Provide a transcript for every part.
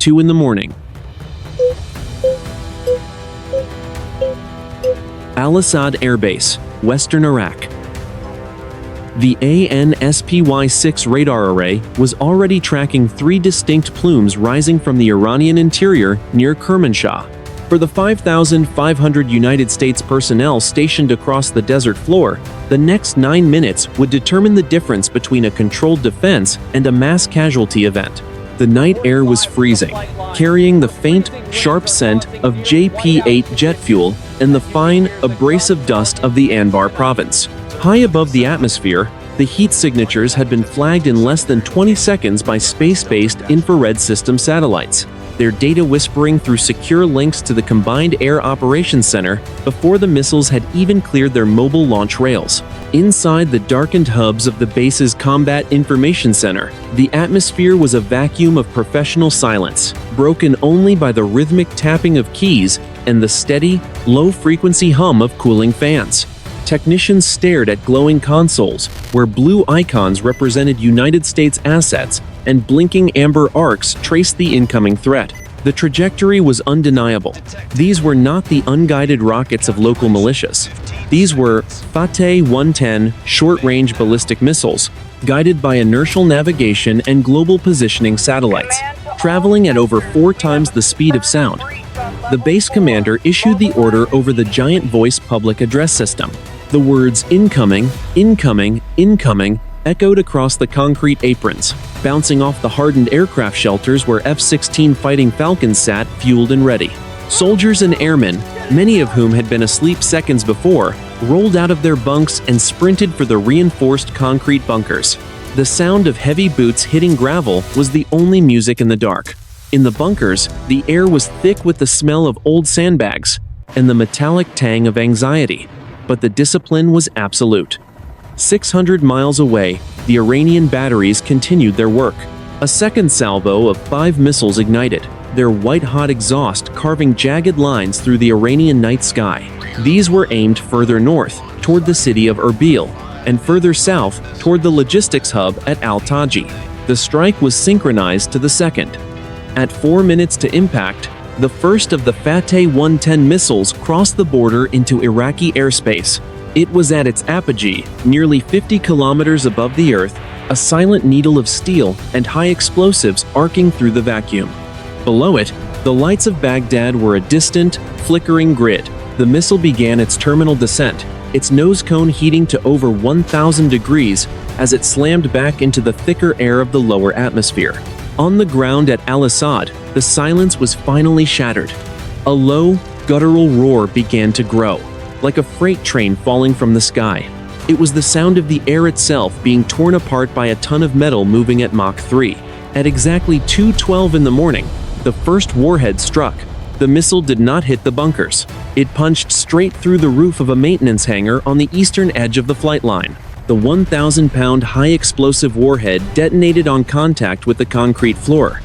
2 in the morning. Al-Asad Airbase, Western Iraq. The ANSPY-6 radar array was already tracking 3 distinct plumes rising from the Iranian interior near Kermanshah. For the 5,500 United States personnel stationed across the desert floor, the next 9 minutes would determine the difference between a controlled defense and a mass casualty event. The night air was freezing, carrying the faint, sharp scent of JP-8 jet fuel and the fine, abrasive dust of the Anbar province. High above the atmosphere, the heat signatures had been flagged in less than 20 seconds by space-based infrared system satellites, their data whispering through secure links to the Combined Air Operations Center before the missiles had even cleared their mobile launch rails. Inside the darkened hubs of the base's Combat Information Center, the atmosphere was a vacuum of professional silence, broken only by the rhythmic tapping of keys and the steady, low-frequency hum of cooling fans. Technicians stared at glowing consoles, where blue icons represented United States assets and blinking amber arcs traced the incoming threat. The trajectory was undeniable. These were not the unguided rockets of local militias. These were Fateh 110 short-range ballistic missiles, guided by inertial navigation and global positioning satellites, traveling at over 4 times the speed of sound. The base commander issued the order over the giant voice public address system. The words "incoming, incoming, incoming" echoed across the concrete aprons, bouncing off the hardened aircraft shelters where F-16 Fighting Falcons sat, fueled and ready. Soldiers and airmen, many of whom had been asleep seconds before, rolled out of their bunks and sprinted for the reinforced concrete bunkers. The sound of heavy boots hitting gravel was the only music in the dark. In the bunkers, the air was thick with the smell of old sandbags and the metallic tang of anxiety. But the discipline was absolute. 600 miles away, the Iranian batteries continued their work. A second salvo of 5 missiles ignited, their white-hot exhaust carving jagged lines through the Iranian night sky. These were aimed further north, toward the city of Erbil, and further south, toward the logistics hub at Al-Taji. The strike was synchronized to the second. At 4 minutes to impact, the first of the Fateh 110 missiles crossed the border into Iraqi airspace. It was at its apogee, nearly 50 kilometers above the earth, a silent needle of steel and high explosives arcing through the vacuum. Below it, the lights of Baghdad were a distant, flickering grid. The missile began its terminal descent, its nose cone heating to over 1,000 degrees as it slammed back into the thicker air of the lower atmosphere. On the ground at Al-Asad, the silence was finally shattered. A low, guttural roar began to grow, like a freight train falling from the sky. It was the sound of the air itself being torn apart by a ton of metal moving at Mach 3. At exactly 2:12 in the morning, the first warhead struck. The missile did not hit the bunkers. It punched straight through the roof of a maintenance hangar on the eastern edge of the flight line. The 1,000-pound high-explosive warhead detonated on contact with the concrete floor.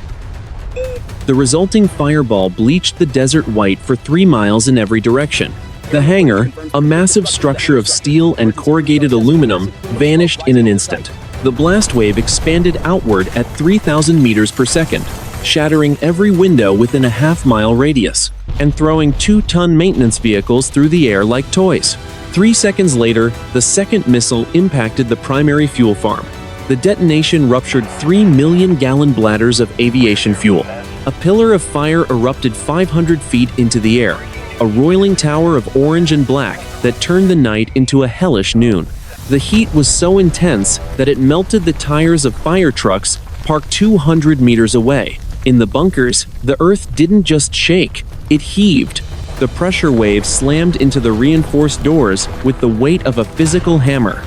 The resulting fireball bleached the desert white for 3 miles in every direction. The hangar, a massive structure of steel and corrugated aluminum, vanished in an instant. The blast wave expanded outward at 3,000 meters per second, shattering every window within a half-mile radius, and throwing 2-ton maintenance vehicles through the air like toys. 3 seconds later, the second missile impacted the primary fuel farm. The detonation ruptured 3 million-gallon bladders of aviation fuel. A pillar of fire erupted 500 feet into the air, a roiling tower of orange and black that turned the night into a hellish noon. The heat was so intense that it melted the tires of fire trucks parked 200 meters away. In the bunkers, the earth didn't just shake, it heaved. The pressure wave slammed into the reinforced doors with the weight of a physical hammer.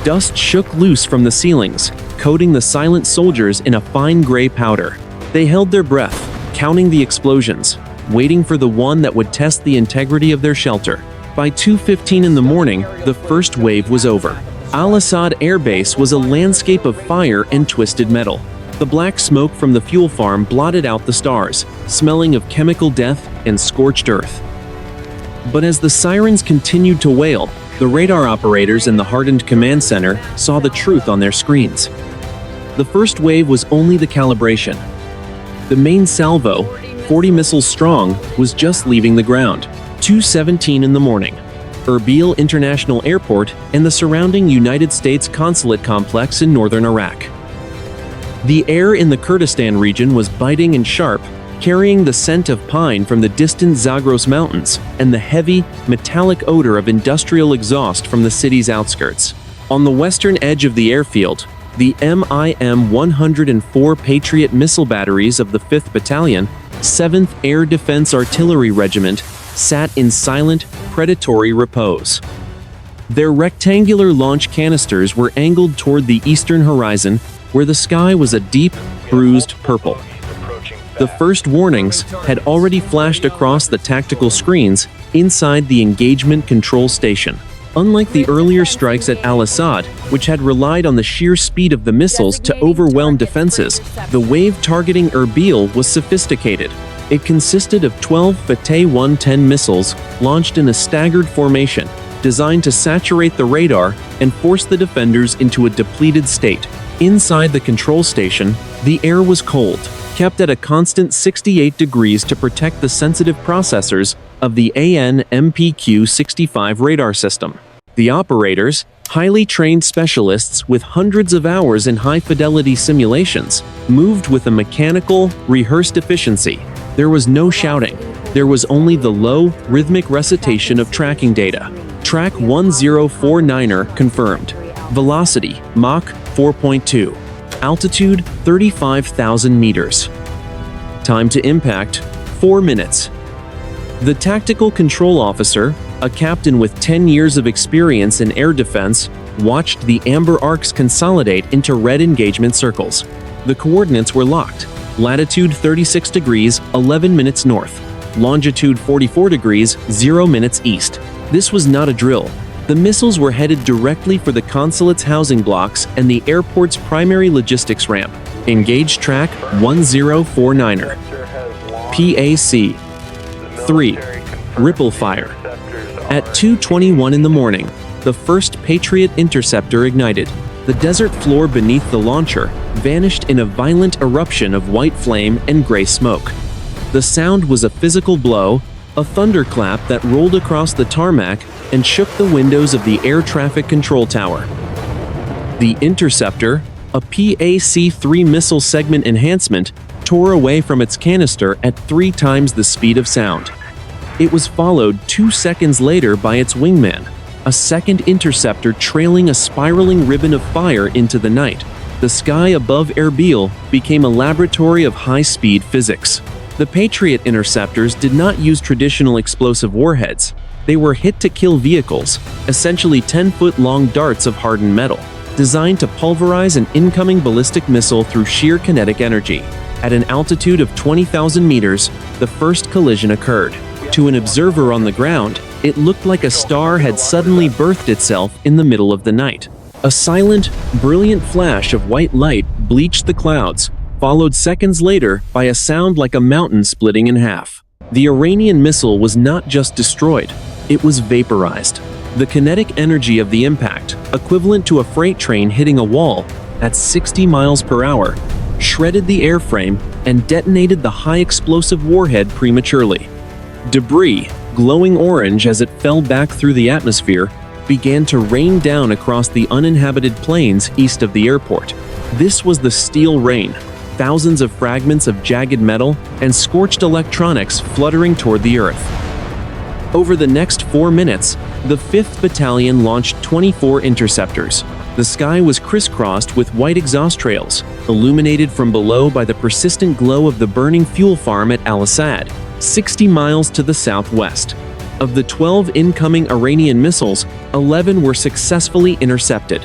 Dust shook loose from the ceilings, coating the silent soldiers in a fine gray powder. They held their breath, counting the explosions, waiting for the one that would test the integrity of their shelter. By 2:15 in the morning, the first wave was over. Al-Asad Airbase was a landscape of fire and twisted metal. The black smoke from the fuel farm blotted out the stars, smelling of chemical death and scorched earth. But as the sirens continued to wail, the radar operators in the hardened command center saw the truth on their screens. The first wave was only the calibration. The main salvo, 40 missiles strong, was just leaving the ground. 2:17 in the morning. Erbil International Airport and the surrounding United States consulate complex in northern Iraq. The air in the Kurdistan region was biting and sharp, carrying the scent of pine from the distant Zagros Mountains and the heavy, metallic odor of industrial exhaust from the city's outskirts. On the western edge of the airfield, the MIM-104 Patriot missile batteries of the 5th Battalion, 7th Air Defense Artillery Regiment, sat in silent, predatory repose. Their rectangular launch canisters were angled toward the eastern horizon, where the sky was a deep, bruised purple. The first warnings had already flashed across the tactical screens inside the engagement control station. Unlike the earlier strikes at Al-Asad, which had relied on the sheer speed of the missiles to overwhelm defenses, the wave targeting Erbil was sophisticated. It consisted of 12 Fateh-110 missiles launched in a staggered formation, designed to saturate the radar and force the defenders into a depleted state. Inside the control station, the air was cold, kept at a constant 68 degrees to protect the sensitive processors of the AN/MPQ-65 radar system. The operators, highly trained specialists with hundreds of hours in high-fidelity simulations, moved with a mechanical, rehearsed efficiency. There was no shouting. There was only the low, rhythmic recitation of tracking data. Track 1049er confirmed. Velocity, Mach 4.2. Altitude, 35,000 meters. Time to impact, 4 minutes. The tactical control officer, a captain with 10 years of experience in air defense, watched the amber arcs consolidate into red engagement circles. The coordinates were locked. Latitude 36 degrees, 11 minutes north. Longitude 44 degrees, 0 minutes east. This was not a drill. The missiles were headed directly for the consulate's housing blocks and the airport's primary logistics ramp. Engage track 1049er. PAC-3. Ripple fire. At 2:21 in the morning, the first Patriot interceptor ignited. The desert floor beneath the launcher vanished in a violent eruption of white flame and gray smoke. The sound was a physical blow, a thunderclap that rolled across the tarmac and shook the windows of the air traffic control tower. The interceptor, a PAC-3 missile segment enhancement, tore away from its canister at 3 times the speed of sound. It was followed 2 seconds later by its wingman, a second interceptor trailing a spiraling ribbon of fire into the night. The sky above Erbil became a laboratory of high-speed physics. The Patriot interceptors did not use traditional explosive warheads. They were hit-to-kill vehicles, essentially 10-foot-long darts of hardened metal, designed to pulverize an incoming ballistic missile through sheer kinetic energy. At an altitude of 20,000 meters, the first collision occurred. To an observer on the ground, it looked like a star had suddenly birthed itself in the middle of the night. A silent, brilliant flash of white light bleached the clouds, followed seconds later by a sound like a mountain splitting in half. The Iranian missile was not just destroyed, it was vaporized. The kinetic energy of the impact, equivalent to a freight train hitting a wall at 60 miles per hour, shredded the airframe and detonated the high-explosive warhead prematurely. Debris, glowing orange as it fell back through the atmosphere, began to rain down across the uninhabited plains east of the airport. This was the steel rain, thousands of fragments of jagged metal and scorched electronics fluttering toward the earth. Over the next 4 minutes, the 5th Battalion launched 24 interceptors. The sky was crisscrossed with white exhaust trails, illuminated from below by the persistent glow of the burning fuel farm at Al-Asad, 60 miles to the southwest. Of the 12 incoming Iranian missiles, 11 were successfully intercepted.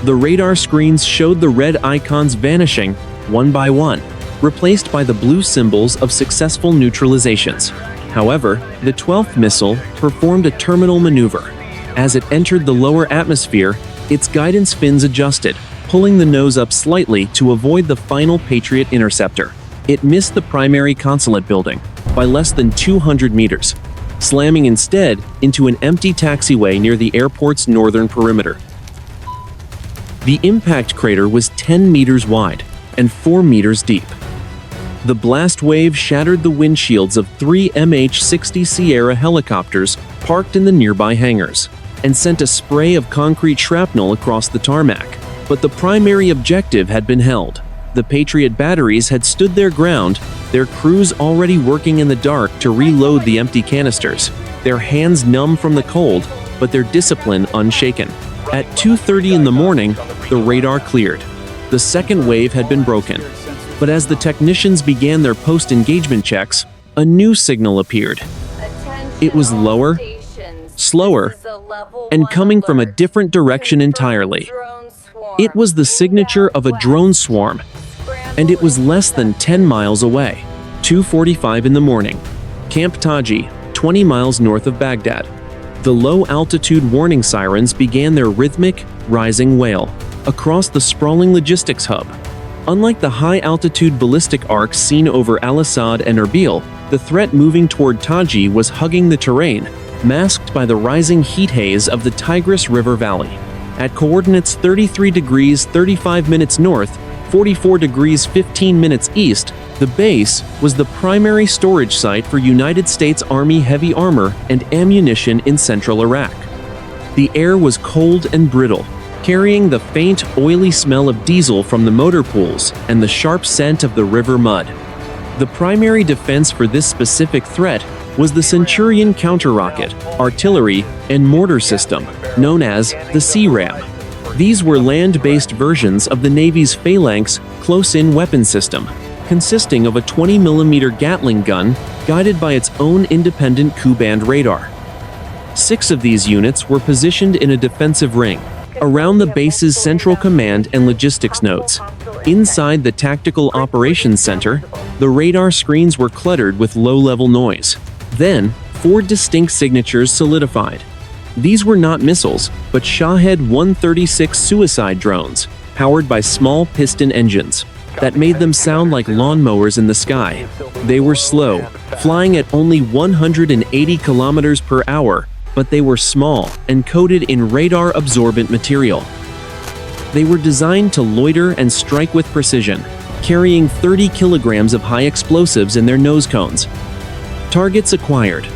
The radar screens showed the red icons vanishing, one by one, replaced by the blue symbols of successful neutralizations. However, the 12th missile performed a terminal maneuver. As it entered the lower atmosphere, its guidance fins adjusted, pulling the nose up slightly to avoid the final Patriot interceptor. It missed the primary consulate building by less than 200 meters, slamming instead into an empty taxiway near the airport's northern perimeter. The impact crater was 10 meters wide and 4 meters deep. The blast wave shattered the windshields of 3 MH-60 Sierra helicopters parked in the nearby hangars, and sent a spray of concrete shrapnel across the tarmac. But the primary objective had been held. The Patriot batteries had stood their ground, their crews already working in the dark to reload the empty canisters, their hands numb from the cold, but their discipline unshaken. At 2:30 in the morning, the radar cleared. The second wave had been broken. But as the technicians began their post-engagement checks, a new signal appeared. It was lower, slower, and coming from a different direction entirely. It was the signature of a drone swarm, and it was less than 10 miles away. 2:45 in the morning. Camp Taji, 20 miles north of Baghdad. The low-altitude warning sirens began their rhythmic, rising wail across the sprawling logistics hub. Unlike the high-altitude ballistic arcs seen over Al-Asad and Erbil, the threat moving toward Taji was hugging the terrain, masked by the rising heat haze of the Tigris River Valley. At coordinates 33 degrees 35 minutes north, 44 degrees 15 minutes east, the base was the primary storage site for United States Army heavy armor and ammunition in central Iraq. The air was cold and brittle, carrying the faint, oily smell of diesel from the motor pools and the sharp scent of the river mud. The primary defense for this specific threat was the Centurion counter-rocket, artillery, and mortar system, known as the C-RAM. These were land-based versions of the Navy's Phalanx close-in weapon system, consisting of a 20mm Gatling gun guided by its own independent Ku-band radar. 6 of these units were positioned in a defensive ring, around the base's central command and logistics nodes. Inside the Tactical Operations Center, the radar screens were cluttered with low-level noise. Then, 4 distinct signatures solidified. These were not missiles, but Shahed 136 suicide drones, powered by small piston engines, that made them sound like lawnmowers in the sky. They were slow, flying at only 180 kilometers per hour, but they were small and coated in radar-absorbent material. They were designed to loiter and strike with precision, carrying 30 kilograms of high explosives in their nose cones. Targets acquired: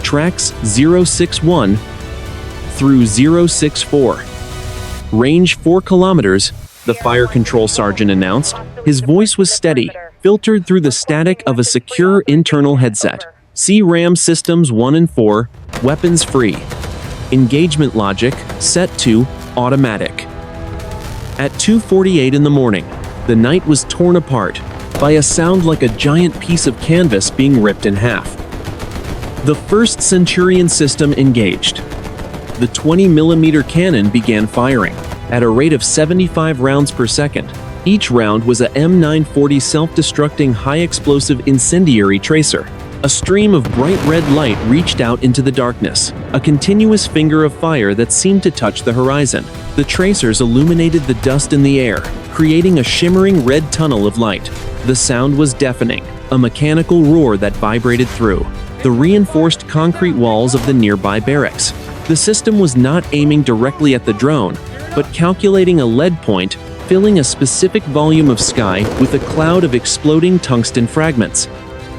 tracks 061 through 064. Range 4 kilometers, the fire control sergeant announced. His voice was steady, filtered through the static of a secure internal headset. C-RAM systems 1 and 4, weapons free. Engagement logic set to automatic. At 2:48 in the morning, the night was torn apart by a sound like a giant piece of canvas being ripped in half. The first Centurion system engaged. The 20mm cannon began firing at a rate of 75 rounds per second. Each round was a M940 self-destructing high-explosive incendiary tracer. A stream of bright red light reached out into the darkness, a continuous finger of fire that seemed to touch the horizon. The tracers illuminated the dust in the air, creating a shimmering red tunnel of light. The sound was deafening, a mechanical roar that vibrated through the reinforced concrete walls of the nearby barracks. The system was not aiming directly at the drone, but calculating a lead point, filling a specific volume of sky with a cloud of exploding tungsten fragments.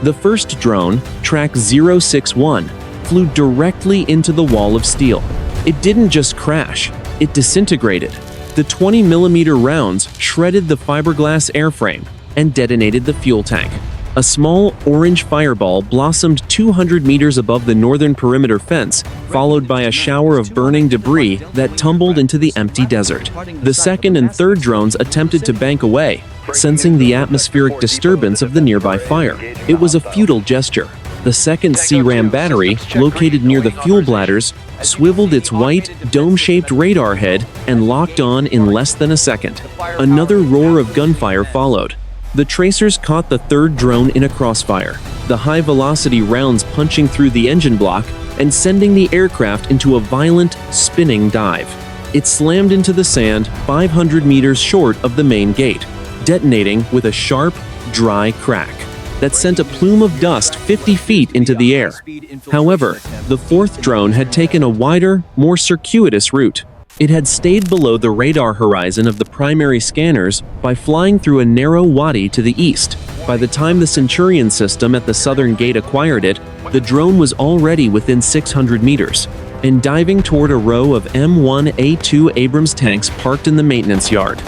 The first drone, Track 061, flew directly into the wall of steel. It didn't just crash, it disintegrated. The 20mm rounds shredded the fiberglass airframe and detonated the fuel tank. A small orange fireball blossomed 200 meters above the northern perimeter fence, followed by a shower of burning debris that tumbled into the empty desert. The second and third drones attempted to bank away, sensing the atmospheric disturbance of the nearby fire. It was a futile gesture. The second C-RAM battery, located near the fuel bladders, swiveled its white, dome-shaped radar head and locked on in less than a second. Another roar of gunfire followed. The tracers caught the third drone in a crossfire, the high-velocity rounds punching through the engine block and sending the aircraft into a violent, spinning dive. It slammed into the sand 500 meters short of the main gate, detonating with a sharp, dry crack that sent a plume of dust 50 feet into the air. However, the fourth drone had taken a wider, more circuitous route. It had stayed below the radar horizon of the primary scanners by flying through a narrow wadi to the east. By the time the Centurion system at the southern gate acquired it, the drone was already within 600 meters and diving toward a row of M1A2 Abrams tanks parked in the maintenance yard.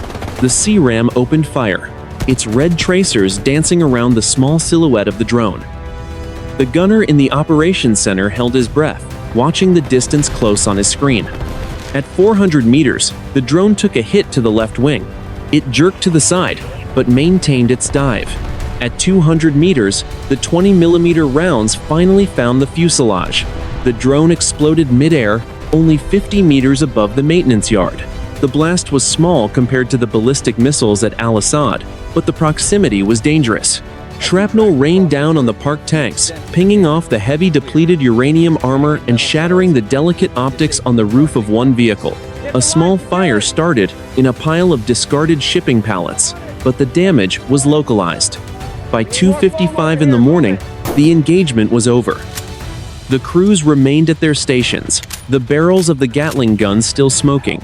The C-RAM opened fire, its red tracers dancing around the small silhouette of the drone. The gunner in the operations center held his breath, watching the distance close on his screen. At 400 meters, the drone took a hit to the left wing. It jerked to the side, but maintained its dive. At 200 meters, the 20mm rounds finally found the fuselage. The drone exploded mid-air, only 50 meters above the maintenance yard. The blast was small compared to the ballistic missiles at Al-Asad, but the proximity was dangerous. Shrapnel rained down on the parked tanks, pinging off the heavy depleted uranium armor and shattering the delicate optics on the roof of one vehicle. A small fire started in a pile of discarded shipping pallets, but the damage was localized. By 2:55 in the morning, the engagement was over. The crews remained at their stations, the barrels of the Gatling guns still smoking.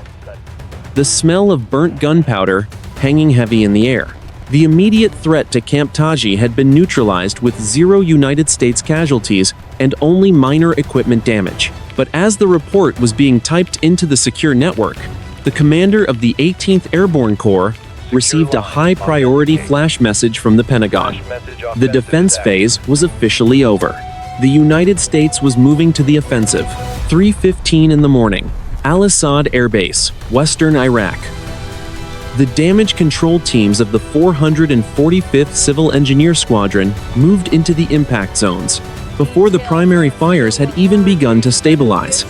The smell of burnt gunpowder hanging heavy in the air. The immediate threat to Camp Taji had been neutralized with 0 United States casualties and only minor equipment damage. But as the report was being typed into the secure network, the commander of the 18th Airborne Corps received a high-priority flash message from the Pentagon. The defense phase was officially over. The United States was moving to the offensive. 3:15 in the morning. Al-Asad Airbase, Western Iraq. The damage control teams of the 445th Civil Engineer Squadron moved into the impact zones before the primary fires had even begun to stabilize.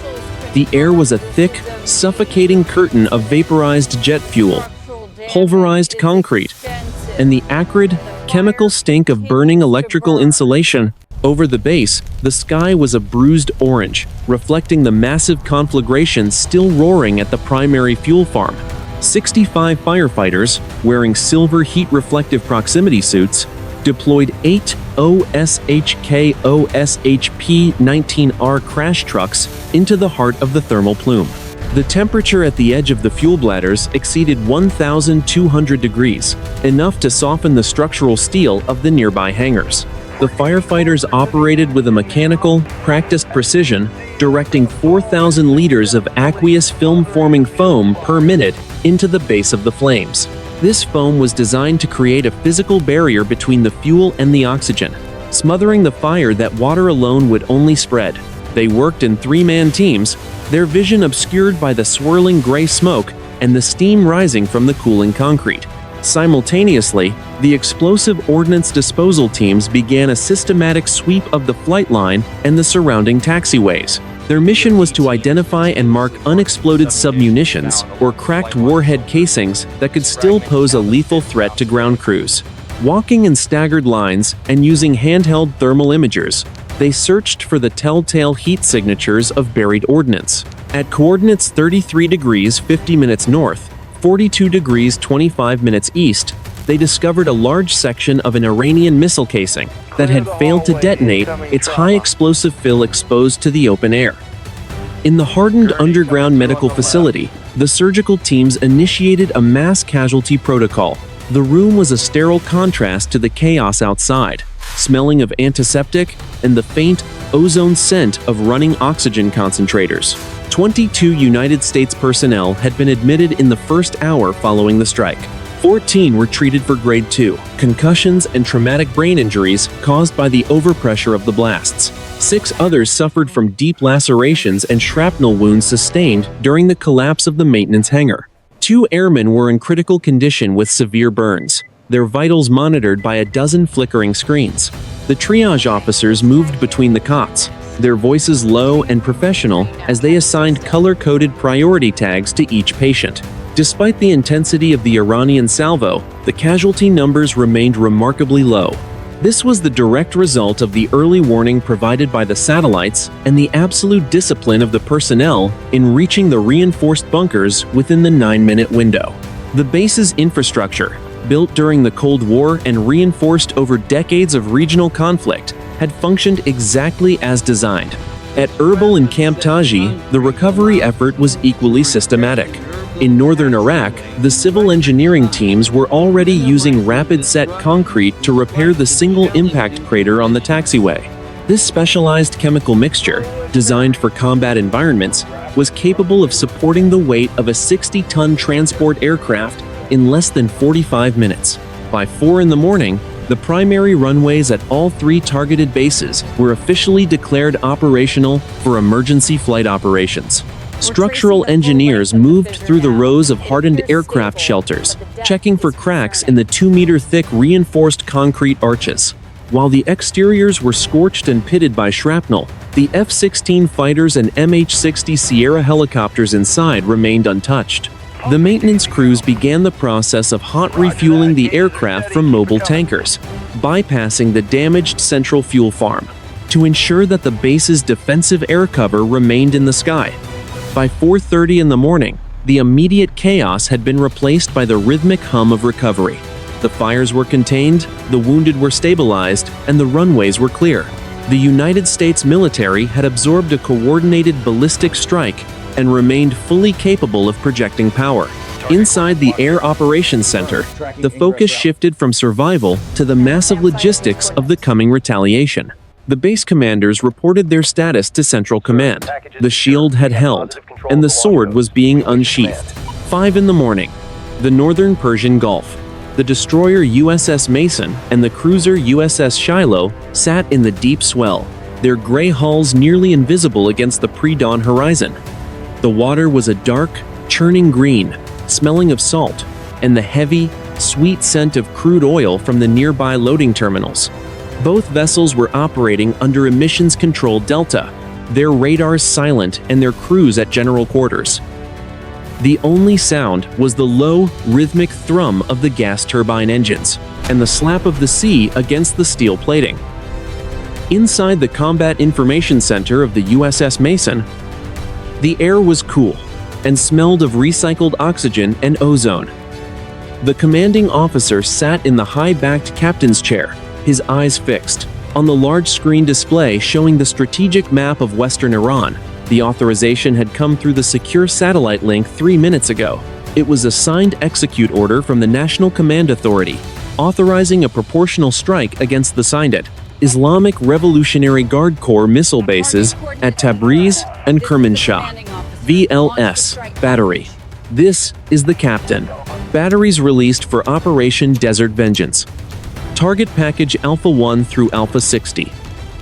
The air was a thick, suffocating curtain of vaporized jet fuel, pulverized concrete, and the acrid, chemical stink of burning electrical insulation. Over the base, the sky was a bruised orange, reflecting the massive conflagration still roaring at the primary fuel farm. 65 firefighters, wearing silver heat-reflective proximity suits, deployed 8 OSHK OSHP-19R crash trucks into the heart of the thermal plume. The temperature at the edge of the fuel bladders exceeded 1,200 degrees, enough to soften the structural steel of the nearby hangars. The firefighters operated with a mechanical, practiced precision, directing 4,000 liters of aqueous film-forming foam per minute into the base of the flames. This foam was designed to create a physical barrier between the fuel and the oxygen, smothering the fire that water alone would only spread. They worked in 3-man teams, their vision obscured by the swirling gray smoke and the steam rising from the cooling concrete. Simultaneously, the explosive ordnance disposal teams began a systematic sweep of the flight line and the surrounding taxiways. Their mission was to identify and mark unexploded submunitions or cracked warhead casings that could still pose a lethal threat to ground crews. Walking in staggered lines and using handheld thermal imagers, they searched for the telltale heat signatures of buried ordnance. At coordinates 33 degrees 50 minutes north, 42 degrees 25 minutes east, they discovered a large section of an Iranian missile casing that had failed to detonate, its high explosive fill exposed to the open air. In the hardened underground medical facility, the surgical teams initiated a mass casualty protocol. The room was a sterile contrast to the chaos outside, smelling of antiseptic and the faint, ozone scent of running oxygen concentrators. 22 United States personnel had been admitted in the first hour following the strike. 14 were treated for grade 2 concussions and traumatic brain injuries caused by the overpressure of the blasts. 6 others suffered from deep lacerations and shrapnel wounds sustained during the collapse of the maintenance hangar. 2 airmen were in critical condition with severe burns, their vitals monitored by a dozen flickering screens. The triage officers moved between the cots, their voices low and professional as they assigned color-coded priority tags to each patient. Despite the intensity of the Iranian salvo, the casualty numbers remained remarkably low. This was the direct result of the early warning provided by the satellites and the absolute discipline of the personnel in reaching the reinforced bunkers within the 9-minute window. The base's infrastructure, built during the Cold War and reinforced over decades of regional conflict, had functioned exactly as designed. At Erbil and Camp Taji, the recovery effort was equally systematic. In northern Iraq, the civil engineering teams were already using rapid-set concrete to repair the single-impact crater on the taxiway. This specialized chemical mixture, designed for combat environments, was capable of supporting the weight of a 60-ton transport aircraft in less than 45 minutes. By 4 in the morning, the primary runways at all 3 targeted bases were officially declared operational for emergency flight operations. Structural engineers moved through the rows of hardened aircraft shelters, checking for cracks in the 2-meter-thick reinforced concrete arches. While the exteriors were scorched and pitted by shrapnel, the F-16 fighters and MH-60 Sierra helicopters inside remained untouched. The maintenance crews began the process of hot refueling the aircraft from mobile tankers, bypassing the damaged central fuel farm, to ensure that the base's defensive air cover remained in the sky. By 4:30 in the morning, the immediate chaos had been replaced by the rhythmic hum of recovery. The fires were contained, the wounded were stabilized, and the runways were clear. The United States military had absorbed a coordinated ballistic strike and remained fully capable of projecting power. Inside the Air Operations Center, the focus shifted from survival to the massive logistics of the coming retaliation. The base commanders reported their status to Central Command. The shield had held, and the sword was being unsheathed. 5 in the morning, the northern Persian Gulf. The destroyer USS Mason and the cruiser USS Shiloh sat in the deep swell, their gray hulls nearly invisible against the pre-dawn horizon. The water was a dark, churning green, smelling of salt, and the heavy, sweet scent of crude oil from the nearby loading terminals. Both vessels were operating under emissions-controlled delta, their radars silent and their crews at general quarters. The only sound was the low, rhythmic thrum of the gas turbine engines, and the slap of the sea against the steel plating. Inside the Combat Information Center of the USS Mason, the air was cool and smelled of recycled oxygen and ozone. The commanding officer sat in the high-backed captain's chair, his eyes fixed on the large screen display showing the strategic map of Western Iran. The authorization had come through the secure satellite link 3 minutes ago. It was a signed execute order from the National Command Authority, authorizing a proportional strike against the signed Islamic Revolutionary Guard Corps missile bases at Tabriz and Kermanshah. VLS Battery. This is the captain. Batteries released for Operation Desert Vengeance. Target package Alpha 1 through Alpha 60.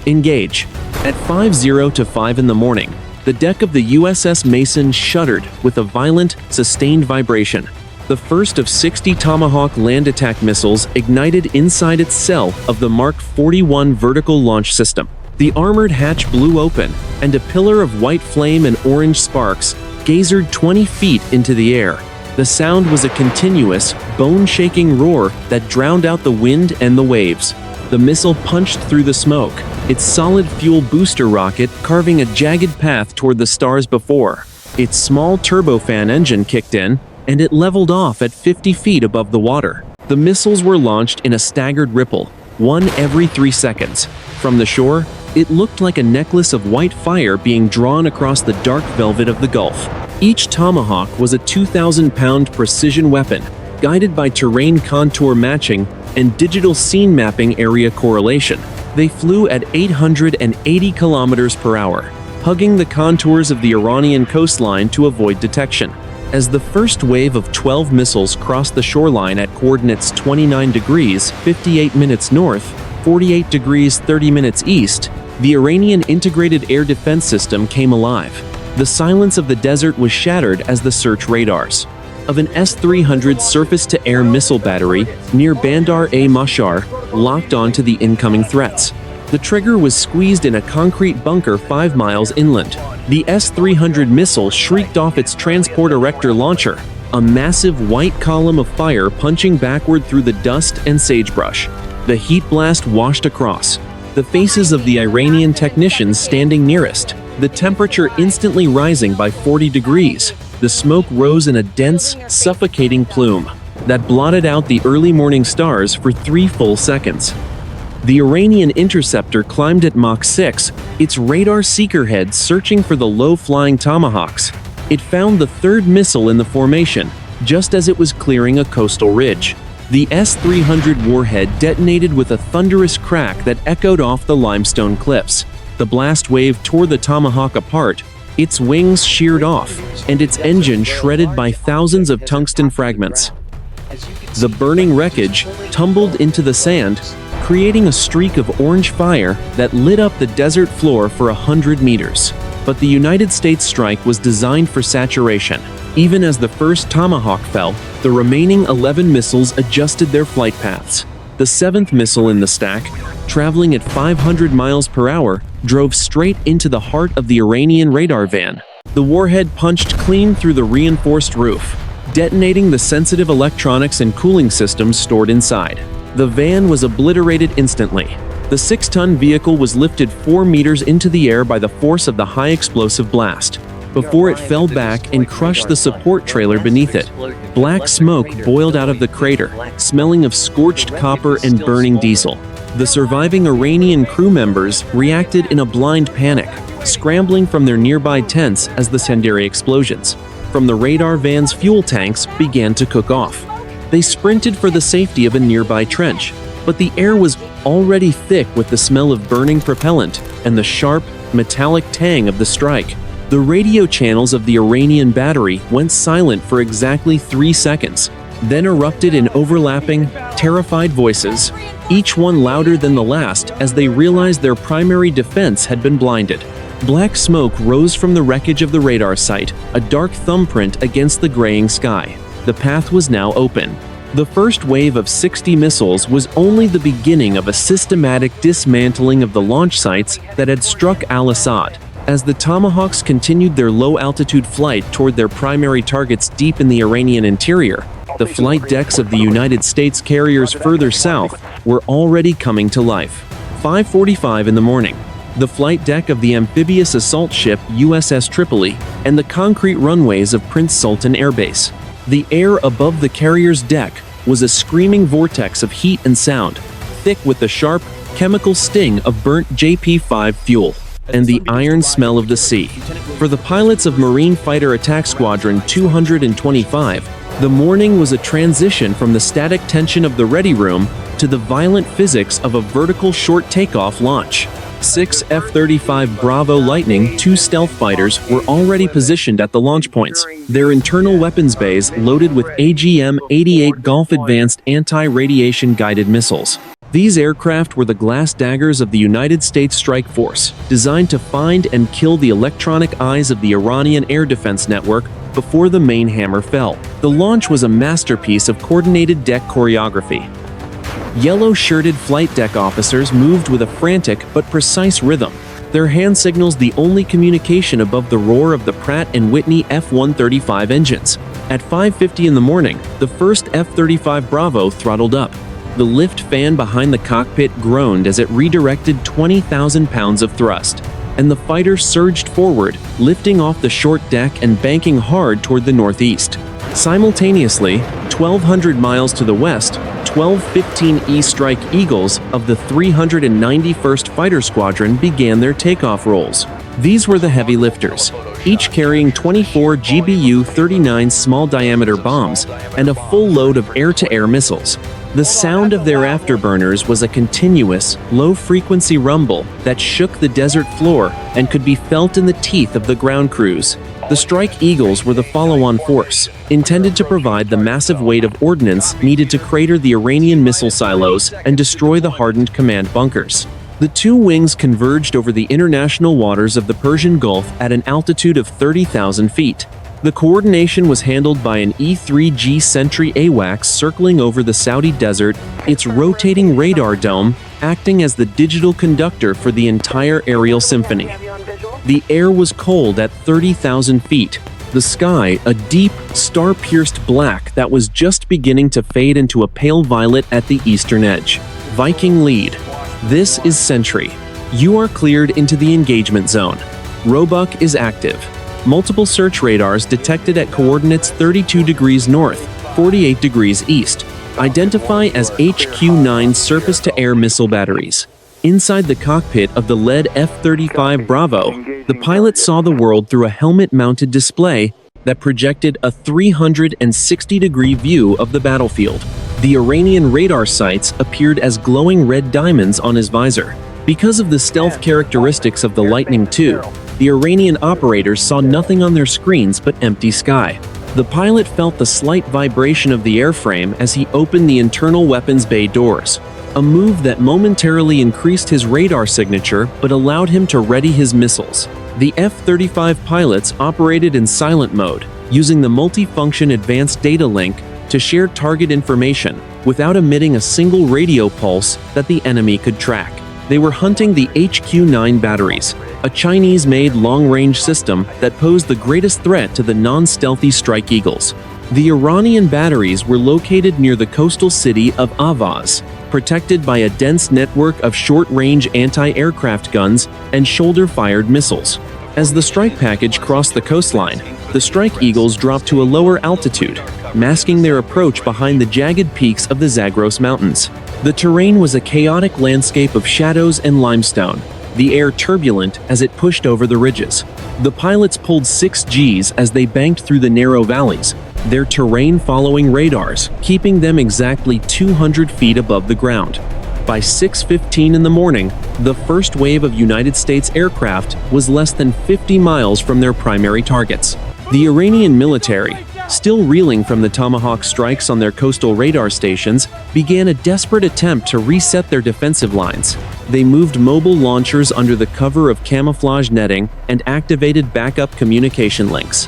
Engage. At 5:0 to 5 in the morning, the deck of the USS Mason shuddered with a violent, sustained vibration. The first of 60 Tomahawk land attack missiles ignited inside its cell of the Mark 41 vertical launch system. The armored hatch blew open, and a pillar of white flame and orange sparks geysered 20 feet into the air. The sound was a continuous, bone-shaking roar that drowned out the wind and the waves. The missile punched through the smoke, its solid-fuel booster rocket carving a jagged path toward the stars before. Its small turbofan engine kicked in, and it leveled off at 50 feet above the water. The missiles were launched in a staggered ripple, one every 3 seconds. From the shore, it looked like a necklace of white fire being drawn across the dark velvet of the Gulf. Each Tomahawk was a 2,000-pound precision weapon, guided by terrain contour matching and digital scene mapping area correlation. They flew at 880 kilometers per hour, hugging the contours of the Iranian coastline to avoid detection. As the first wave of 12 missiles crossed the shoreline at coordinates 29 degrees 58 minutes north, 48 degrees 30 minutes east, the Iranian integrated air defense system came alive. The silence of the desert was shattered as the search radars of an S-300 surface-to-air missile battery near Bandar-e-Mashar locked onto the incoming threats. The trigger was squeezed in a concrete bunker 5 miles inland. The S-300 missile shrieked off its transport erector launcher, a massive white column of fire punching backward through the dust and sagebrush. The heat blast washed across the faces of the Iranian technicians standing nearest, the temperature instantly rising by 40 degrees. The smoke rose in a dense, suffocating plume that blotted out the early morning stars for 3 full seconds. The Iranian interceptor climbed at Mach 6, its radar seeker head searching for the low-flying Tomahawks. It found the third missile in the formation, just as it was clearing a coastal ridge. The S-300 warhead detonated with a thunderous crack that echoed off the limestone cliffs. The blast wave tore the Tomahawk apart, its wings sheared off, and its engine shredded by thousands of tungsten fragments. The burning wreckage tumbled into the sand, creating a streak of orange fire that lit up the desert floor for 100 meters. But the United States strike was designed for saturation. Even as the first Tomahawk fell, the remaining 11 missiles adjusted their flight paths. The seventh missile in the stack, traveling at 500 miles per hour, drove straight into the heart of the Iranian radar van. The warhead punched clean through the reinforced roof, detonating the sensitive electronics and cooling systems stored inside. The van was obliterated instantly. The 6-ton vehicle was lifted 4 meters into the air by the force of the high-explosive blast, before it fell back and crushed the support trailer beneath it. Black smoke boiled out of the crater, smelling of scorched copper and burning diesel. The surviving Iranian crew members reacted in a blind panic, scrambling from their nearby tents as the secondary explosions from the radar van's fuel tanks began to cook off. They sprinted for the safety of a nearby trench, but the air was already thick with the smell of burning propellant and the sharp, metallic tang of the strike. The radio channels of the Iranian battery went silent for exactly 3 seconds, then erupted in overlapping, terrified voices, each one louder than the last as they realized their primary defense had been blinded. Black smoke rose from the wreckage of the radar site, a dark thumbprint against the graying sky. The path was now open. The first wave of 60 missiles was only the beginning of a systematic dismantling of the launch sites that had struck Al-Asad. As the Tomahawks continued their low-altitude flight toward their primary targets deep in the Iranian interior, the flight decks of the United States carriers further south were already coming to life. 5:45 in the morning. The flight deck of the amphibious assault ship USS Tripoli and the concrete runways of Prince Sultan Airbase. The air above the carrier's deck was a screaming vortex of heat and sound, thick with the sharp, chemical sting of burnt JP-5 fuel and the iron smell of the sea. For the pilots of Marine Fighter Attack Squadron 225, the morning was a transition from the static tension of the ready room to the violent physics of a vertical short takeoff launch. 6 F-35 Bravo Lightning II stealth fighters were already positioned at the launch points, their internal weapons bays loaded with AGM-88 Gulf Advanced Anti-Radiation Guided Missiles. These aircraft were the glass daggers of the United States Strike Force, designed to find and kill the electronic eyes of the Iranian air defense network before the main hammer fell. The launch was a masterpiece of coordinated deck choreography. Yellow-shirted flight deck officers moved with a frantic but precise rhythm, their hand signals the only communication above the roar of the Pratt & Whitney F-135 engines. At 5:50 in the morning, the first F-35 Bravo throttled up. The lift fan behind the cockpit groaned as it redirected 20,000 pounds of thrust, and the fighter surged forward, lifting off the short deck and banking hard toward the northeast. Simultaneously, 1,200 miles to the west, 12-15E Strike Eagles of the 391st Fighter Squadron began their takeoff rolls. These were the heavy lifters, each carrying 24 GBU-39 small-diameter bombs and a full load of air-to-air missiles. The sound of their afterburners was a continuous, low-frequency rumble that shook the desert floor and could be felt in the teeth of the ground crews. The Strike Eagles were the follow-on force, intended to provide the massive weight of ordnance needed to crater the Iranian missile silos and destroy the hardened command bunkers. The two wings converged over the international waters of the Persian Gulf at an altitude of 30,000 feet. The coordination was handled by an E-3G Sentry AWACS circling over the Saudi desert, its rotating radar dome acting as the digital conductor for the entire aerial symphony. The air was cold at 30,000 feet. The sky, a deep, star-pierced black that was just beginning to fade into a pale violet at the eastern edge. Viking lead. This is Sentry. You are cleared into the engagement zone. Roebuck is active. Multiple search radars detected at coordinates 32 degrees north, 48 degrees east. Identify as HQ-9 surface-to-air missile batteries. Inside the cockpit of the lead F-35 Bravo, the pilot saw the world through a helmet-mounted display that projected a 360-degree view of the battlefield. The Iranian radar sights appeared as glowing red diamonds on his visor. Because of the stealth characteristics of the Lightning II, the Iranian operators saw nothing on their screens but empty sky. The pilot felt the slight vibration of the airframe as he opened the internal weapons bay doors, a move that momentarily increased his radar signature but allowed him to ready his missiles. The F-35 pilots operated in silent mode, using the multi-function advanced data link to share target information without emitting a single radio pulse that the enemy could track. They were hunting the HQ-9 batteries, a Chinese-made long-range system that posed the greatest threat to the non-stealthy Strike Eagles. The Iranian batteries were located near the coastal city of Ahvaz, protected by a dense network of short-range anti-aircraft guns and shoulder-fired missiles. As the strike package crossed the coastline, the Strike Eagles dropped to a lower altitude, masking their approach behind the jagged peaks of the Zagros Mountains. The terrain was a chaotic landscape of shadows and limestone, the air turbulent as it pushed over the ridges. The pilots pulled 6 Gs as they banked through the narrow valleys, their terrain following radars, keeping them exactly 200 feet above the ground. By 6:15 in the morning, the first wave of United States aircraft was less than 50 miles from their primary targets. The Iranian military, still reeling from the Tomahawk strikes on their coastal radar stations, began a desperate attempt to reset their defensive lines. They moved mobile launchers under the cover of camouflage netting and activated backup communication links.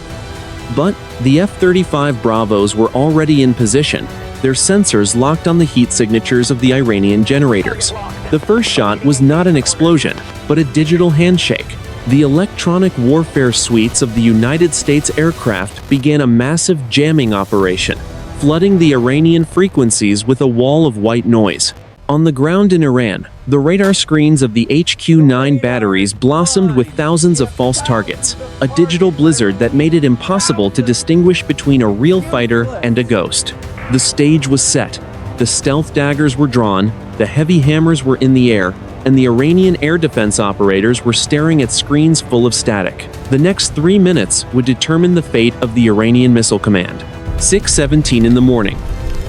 But the F-35 Bravos were already in position, their sensors locked on the heat signatures of the Iranian generators. The first shot was not an explosion, but a digital handshake. The electronic warfare suites of the United States aircraft began a massive jamming operation, flooding the Iranian frequencies with a wall of white noise. On the ground in Iran, the radar screens of the HQ-9 batteries blossomed with thousands of false targets, a digital blizzard that made it impossible to distinguish between a real fighter and a ghost. The stage was set, the stealth daggers were drawn, the heavy hammers were in the air, and the Iranian air defense operators were staring at screens full of static. The next 3 minutes would determine the fate of the Iranian Missile Command. 6:17 in the morning,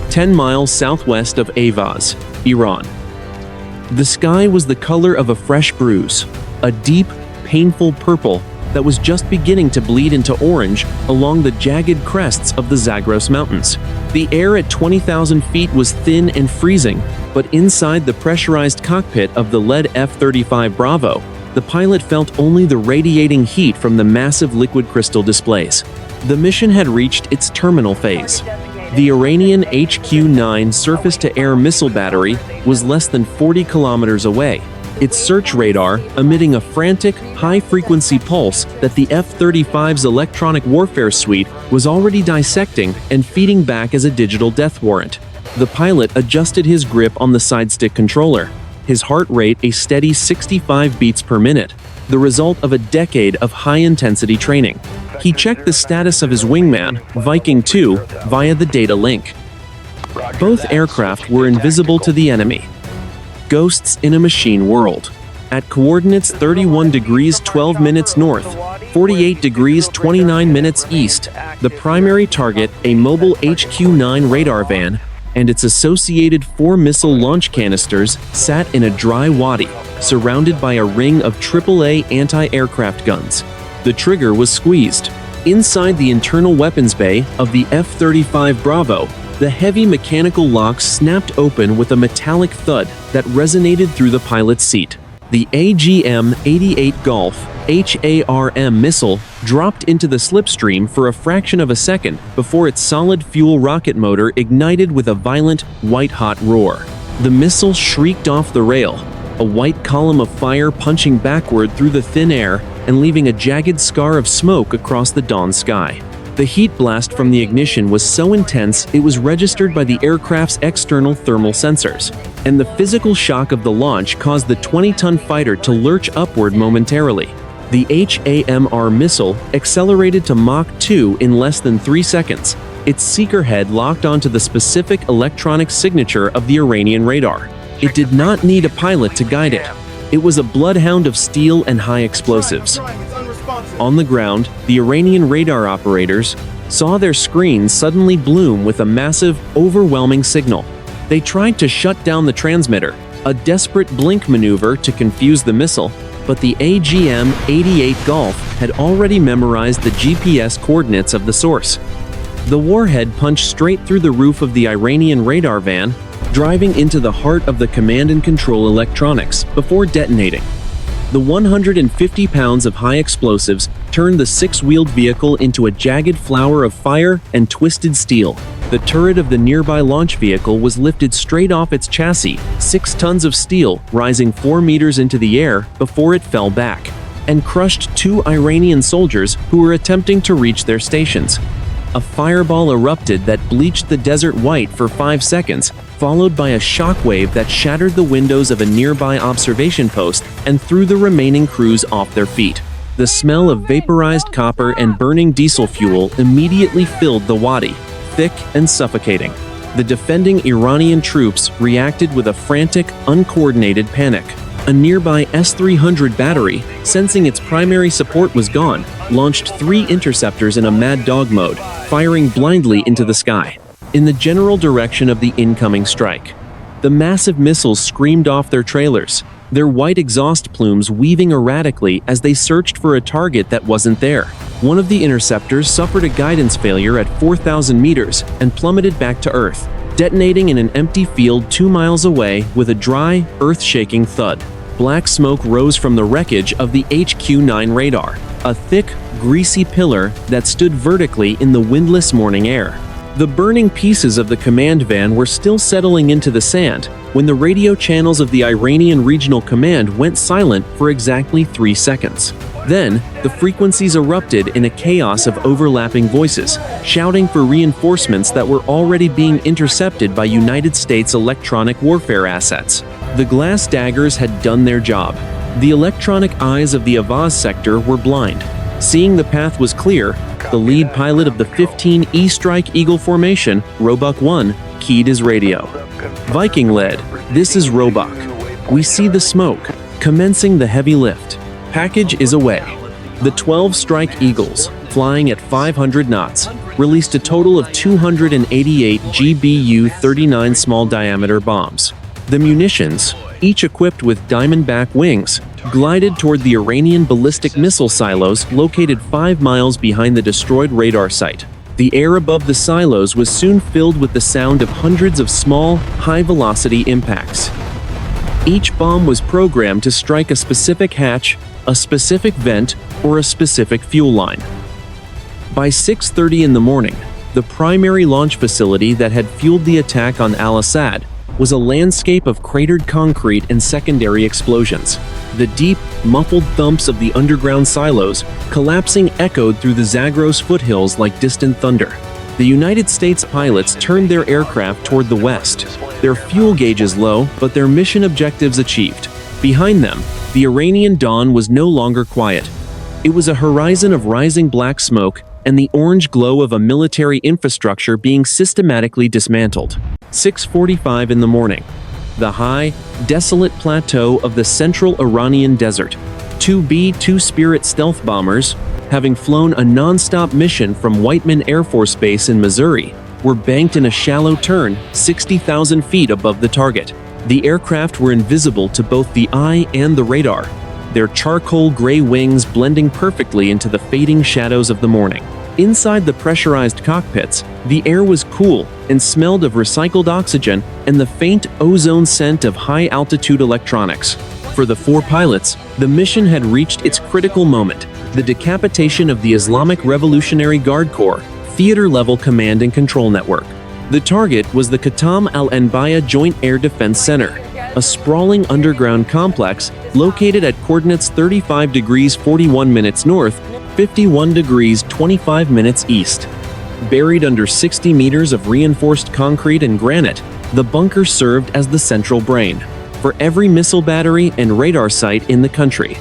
10 miles southwest of Ahvaz, Iran. The sky was the color of a fresh bruise, a deep, painful purple that was just beginning to bleed into orange along the jagged crests of the Zagros Mountains. The air at 20,000 feet was thin and freezing, but inside the pressurized cockpit of the lead F-35 Bravo, the pilot felt only the radiating heat from the massive liquid crystal displays. The mission had reached its terminal phase. The Iranian HQ-9 surface-to-air missile battery was less than 40 kilometers away, its search radar emitting a frantic, high-frequency pulse that the F-35's electronic warfare suite was already dissecting and feeding back as a digital death warrant. The pilot adjusted his grip on the side-stick controller, his heart rate a steady 65 beats per minute, the result of a decade of high-intensity training. He checked the status of his wingman, Viking 2, via the data link. Both aircraft were invisible to the enemy. Ghosts in a machine world. At coordinates 31 degrees 12 minutes north, 48 degrees 29 minutes east, the primary target, a mobile HQ-9 radar van, and its associated 4 missile launch canisters sat in a dry wadi, surrounded by a ring of AAA anti-aircraft guns. The trigger was squeezed. Inside the internal weapons bay of the F-35 Bravo, the heavy mechanical locks snapped open with a metallic thud that resonated through the pilot's seat. The AGM-88 Golf HARM missile dropped into the slipstream for a fraction of a second before its solid-fuel rocket motor ignited with a violent, white-hot roar. The missile shrieked off the rail, a white column of fire punching backward through the thin air and leaving a jagged scar of smoke across the dawn sky. The heat blast from the ignition was so intense it was registered by the aircraft's external thermal sensors, and the physical shock of the launch caused the 20-ton fighter to lurch upward momentarily. The HAMR missile accelerated to Mach 2 in less than 3 seconds, its seeker head locked onto the specific electronic signature of the Iranian radar. It did not need a pilot to guide it. It was a bloodhound of steel and high explosives. On the ground, the Iranian radar operators saw their screens suddenly bloom with a massive, overwhelming signal. They tried to shut down the transmitter, a desperate blink maneuver to confuse the missile, but the AGM-88 Golf had already memorized the GPS coordinates of the source. The warhead punched straight through the roof of the Iranian radar van, driving into the heart of the command and control electronics before detonating. The 150 pounds of high explosives turned the six-wheeled vehicle into a jagged flower of fire and twisted steel. The turret of the nearby launch vehicle was lifted straight off its chassis, 6 tons of steel rising 4 meters into the air before it fell back, and crushed 2 Iranian soldiers who were attempting to reach their stations. A fireball erupted that bleached the desert white for 5 seconds, followed by a shockwave that shattered the windows of a nearby observation post and threw the remaining crews off their feet. The smell of vaporized copper and burning diesel fuel immediately filled the wadi, thick and suffocating. The defending Iranian troops reacted with a frantic, uncoordinated panic. A nearby S-300 battery, sensing its primary support was gone, launched 3 interceptors in a mad dog mode, firing blindly into the sky, in the general direction of the incoming strike. The massive missiles screamed off their trailers, their white exhaust plumes weaving erratically as they searched for a target that wasn't there. One of the interceptors suffered a guidance failure at 4,000 meters and plummeted back to Earth, detonating in an empty field 2 miles away with a dry, earth-shaking thud. Black smoke rose from the wreckage of the HQ-9 radar, a thick, greasy pillar that stood vertically in the windless morning air. The burning pieces of the command van were still settling into the sand when the radio channels of the Iranian Regional Command went silent for exactly 3 seconds. Then, the frequencies erupted in a chaos of overlapping voices, shouting for reinforcements that were already being intercepted by United States electronic warfare assets. The glass daggers had done their job. The electronic eyes of the Avaz sector were blind. Seeing the path was clear, the lead pilot of the 15E Strike Eagle formation, Roebuck 1, keyed his radio. Viking led, "This is Roebuck. We see the smoke. Commencing the heavy lift. Package is away." The 12 Strike Eagles, flying at 500 knots, released a total of 288 GBU-39 small-diameter bombs. The munitions, each equipped with diamondback wings, glided toward the Iranian ballistic missile silos located 5 miles behind the destroyed radar site. The air above the silos was soon filled with the sound of hundreds of small, high-velocity impacts. Each bomb was programmed to strike a specific hatch, a specific vent, or a specific fuel line. By 6:30 in the morning, the primary launch facility that had fueled the attack on Al-Asad was a landscape of cratered concrete and secondary explosions. The deep, muffled thumps of the underground silos collapsing echoed through the Zagros foothills like distant thunder. The United States pilots turned their aircraft toward the west, their fuel gauges low, but their mission objectives achieved. Behind them, the Iranian dawn was no longer quiet. It was a horizon of rising black smoke and the orange glow of a military infrastructure being systematically dismantled. 6:45 in the morning. The high, desolate plateau of the central Iranian desert. 2 B-2 Spirit stealth bombers, having flown a non-stop mission from Whiteman Air Force Base in Missouri, were banked in a shallow turn 60,000 feet above the target. The aircraft were invisible to both the eye and the radar, their charcoal gray wings blending perfectly into the fading shadows of the morning. Inside the pressurized cockpits, the air was cool and smelled of recycled oxygen and the faint ozone scent of high-altitude electronics. For the 4 pilots, the mission had reached its critical moment, the decapitation of the Islamic Revolutionary Guard Corps theater-level command and control network. The target was the Qatam Al-Anbiya Joint Air Defense Center, a sprawling underground complex located at coordinates 35 degrees 41 minutes north, 51 degrees 25 minutes east. Buried under 60 meters of reinforced concrete and granite, the bunker served as the central brain for every missile battery and radar site in the country.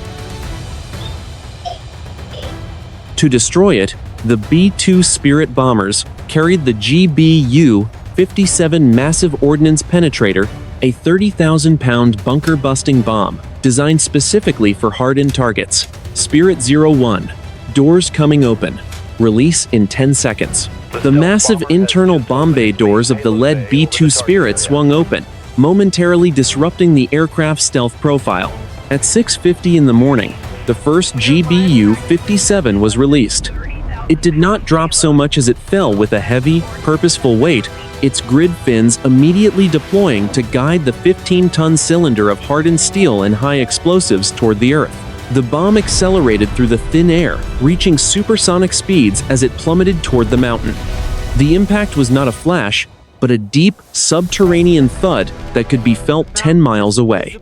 To destroy it, the B-2 Spirit bombers carried the GBU-57 Massive Ordnance Penetrator, a 30,000-pound bunker-busting bomb designed specifically for hardened targets. Spirit 01. Doors coming open. Release in 10 seconds. The massive internal bomb bay doors of the lead B-2 Spirit swung open, momentarily disrupting the aircraft's stealth profile. At 6:50 in the morning, the first GBU-57 was released. It did not drop so much as it fell with a heavy, purposeful weight, its grid fins immediately deploying to guide the 15-ton cylinder of hardened steel and high explosives toward the Earth. The bomb accelerated through the thin air, reaching supersonic speeds as it plummeted toward the mountain. The impact was not a flash, but a deep, subterranean thud that could be felt 10 miles away.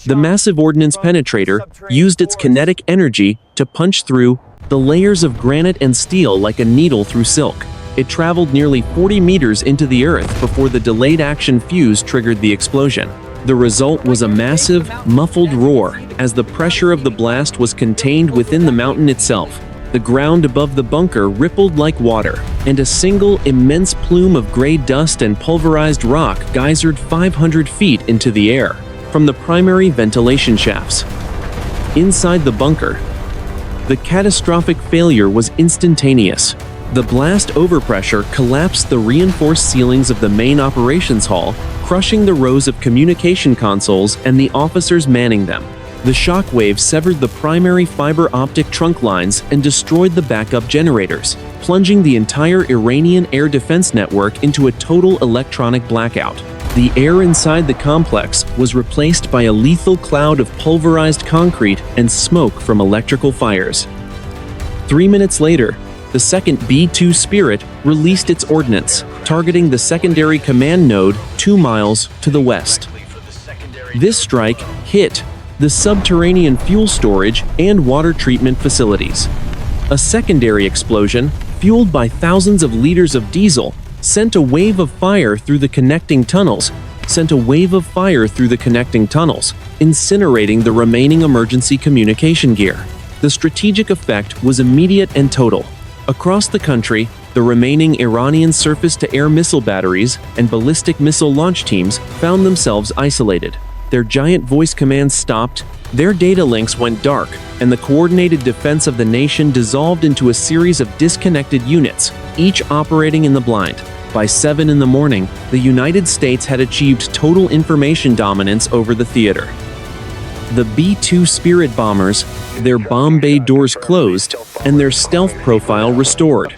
The Massive Ordnance Penetrator used its kinetic energy to punch through the layers of granite and steel like a needle through silk. It traveled nearly 40 meters into the Earth before the delayed action fuse triggered the explosion. The result was a massive, muffled roar as the pressure of the blast was contained within the mountain itself. The ground above the bunker rippled like water, and a single immense plume of gray dust and pulverized rock geysered 500 feet into the air from the primary ventilation shafts. Inside the bunker, the catastrophic failure was instantaneous. The blast overpressure collapsed the reinforced ceilings of the main operations hall, crushing the rows of communication consoles and the officers manning them. The shock wave severed the primary fiber optic trunk lines and destroyed the backup generators, plunging the entire Iranian air defense network into a total electronic blackout. The air inside the complex was replaced by a lethal cloud of pulverized concrete and smoke from electrical fires. 3 minutes later, the second B-2 Spirit released its ordnance, targeting the secondary command node 2 miles to the west. This strike hit the subterranean fuel storage and water treatment facilities. A secondary explosion, fueled by thousands of liters of diesel, sent a wave of fire through the connecting tunnels, incinerating the remaining emergency communication gear. The strategic effect was immediate and total. Across the country, the remaining Iranian surface-to-air missile batteries and ballistic missile launch teams found themselves isolated. Their giant voice commands stopped, their data links went dark, and the coordinated defense of the nation dissolved into a series of disconnected units, each operating in the blind. By 7 in the morning, the United States had achieved total information dominance over the theater. The B-2 Spirit bombers, their bomb bay doors closed, and their stealth profile restored,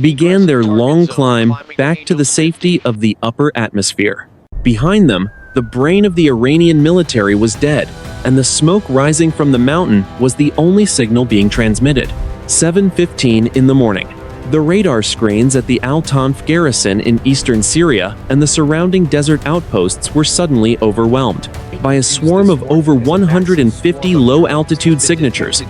began their long climb back to the safety of the upper atmosphere. Behind them, the brain of the Iranian military was dead, and the smoke rising from the mountain was the only signal being transmitted. 7:15 in the morning. The radar screens at the Al-Tanf garrison in eastern Syria and the surrounding desert outposts were suddenly overwhelmed by a swarm of over 150 low-altitude signatures.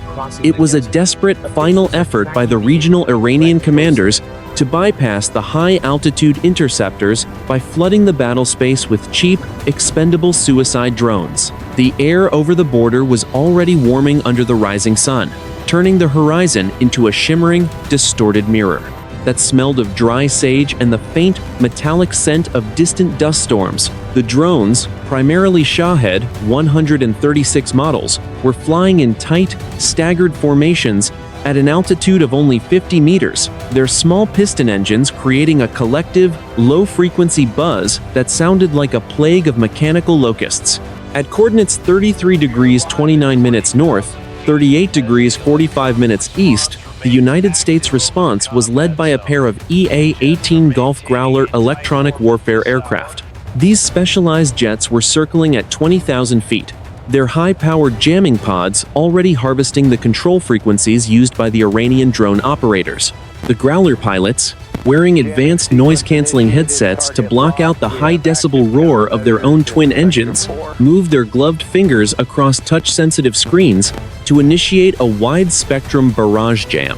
It was a desperate final effort by the regional Iranian commanders to bypass the high-altitude interceptors by flooding the battle space with cheap, expendable suicide drones. The air over the border was already warming under the rising sun, turning the horizon into a shimmering, distorted mirror that smelled of dry sage and the faint, metallic scent of distant dust storms. The drones, primarily Shahed 136 models, were flying in tight, staggered formations at an altitude of only 50 meters, their small piston engines creating a collective, low-frequency buzz that sounded like a plague of mechanical locusts. At coordinates 33 degrees 29 minutes north, 38 degrees 45 minutes east, the United States response was led by a pair of EA-18 Gulf Growler electronic warfare aircraft. These specialized jets were circling at 20,000 feet, their high-powered jamming pods already harvesting the control frequencies used by the Iranian drone operators. The Growler pilots, wearing advanced noise-canceling headsets to block out the high-decibel roar of their own twin engines, moved their gloved fingers across touch-sensitive screens to initiate a wide-spectrum barrage jam.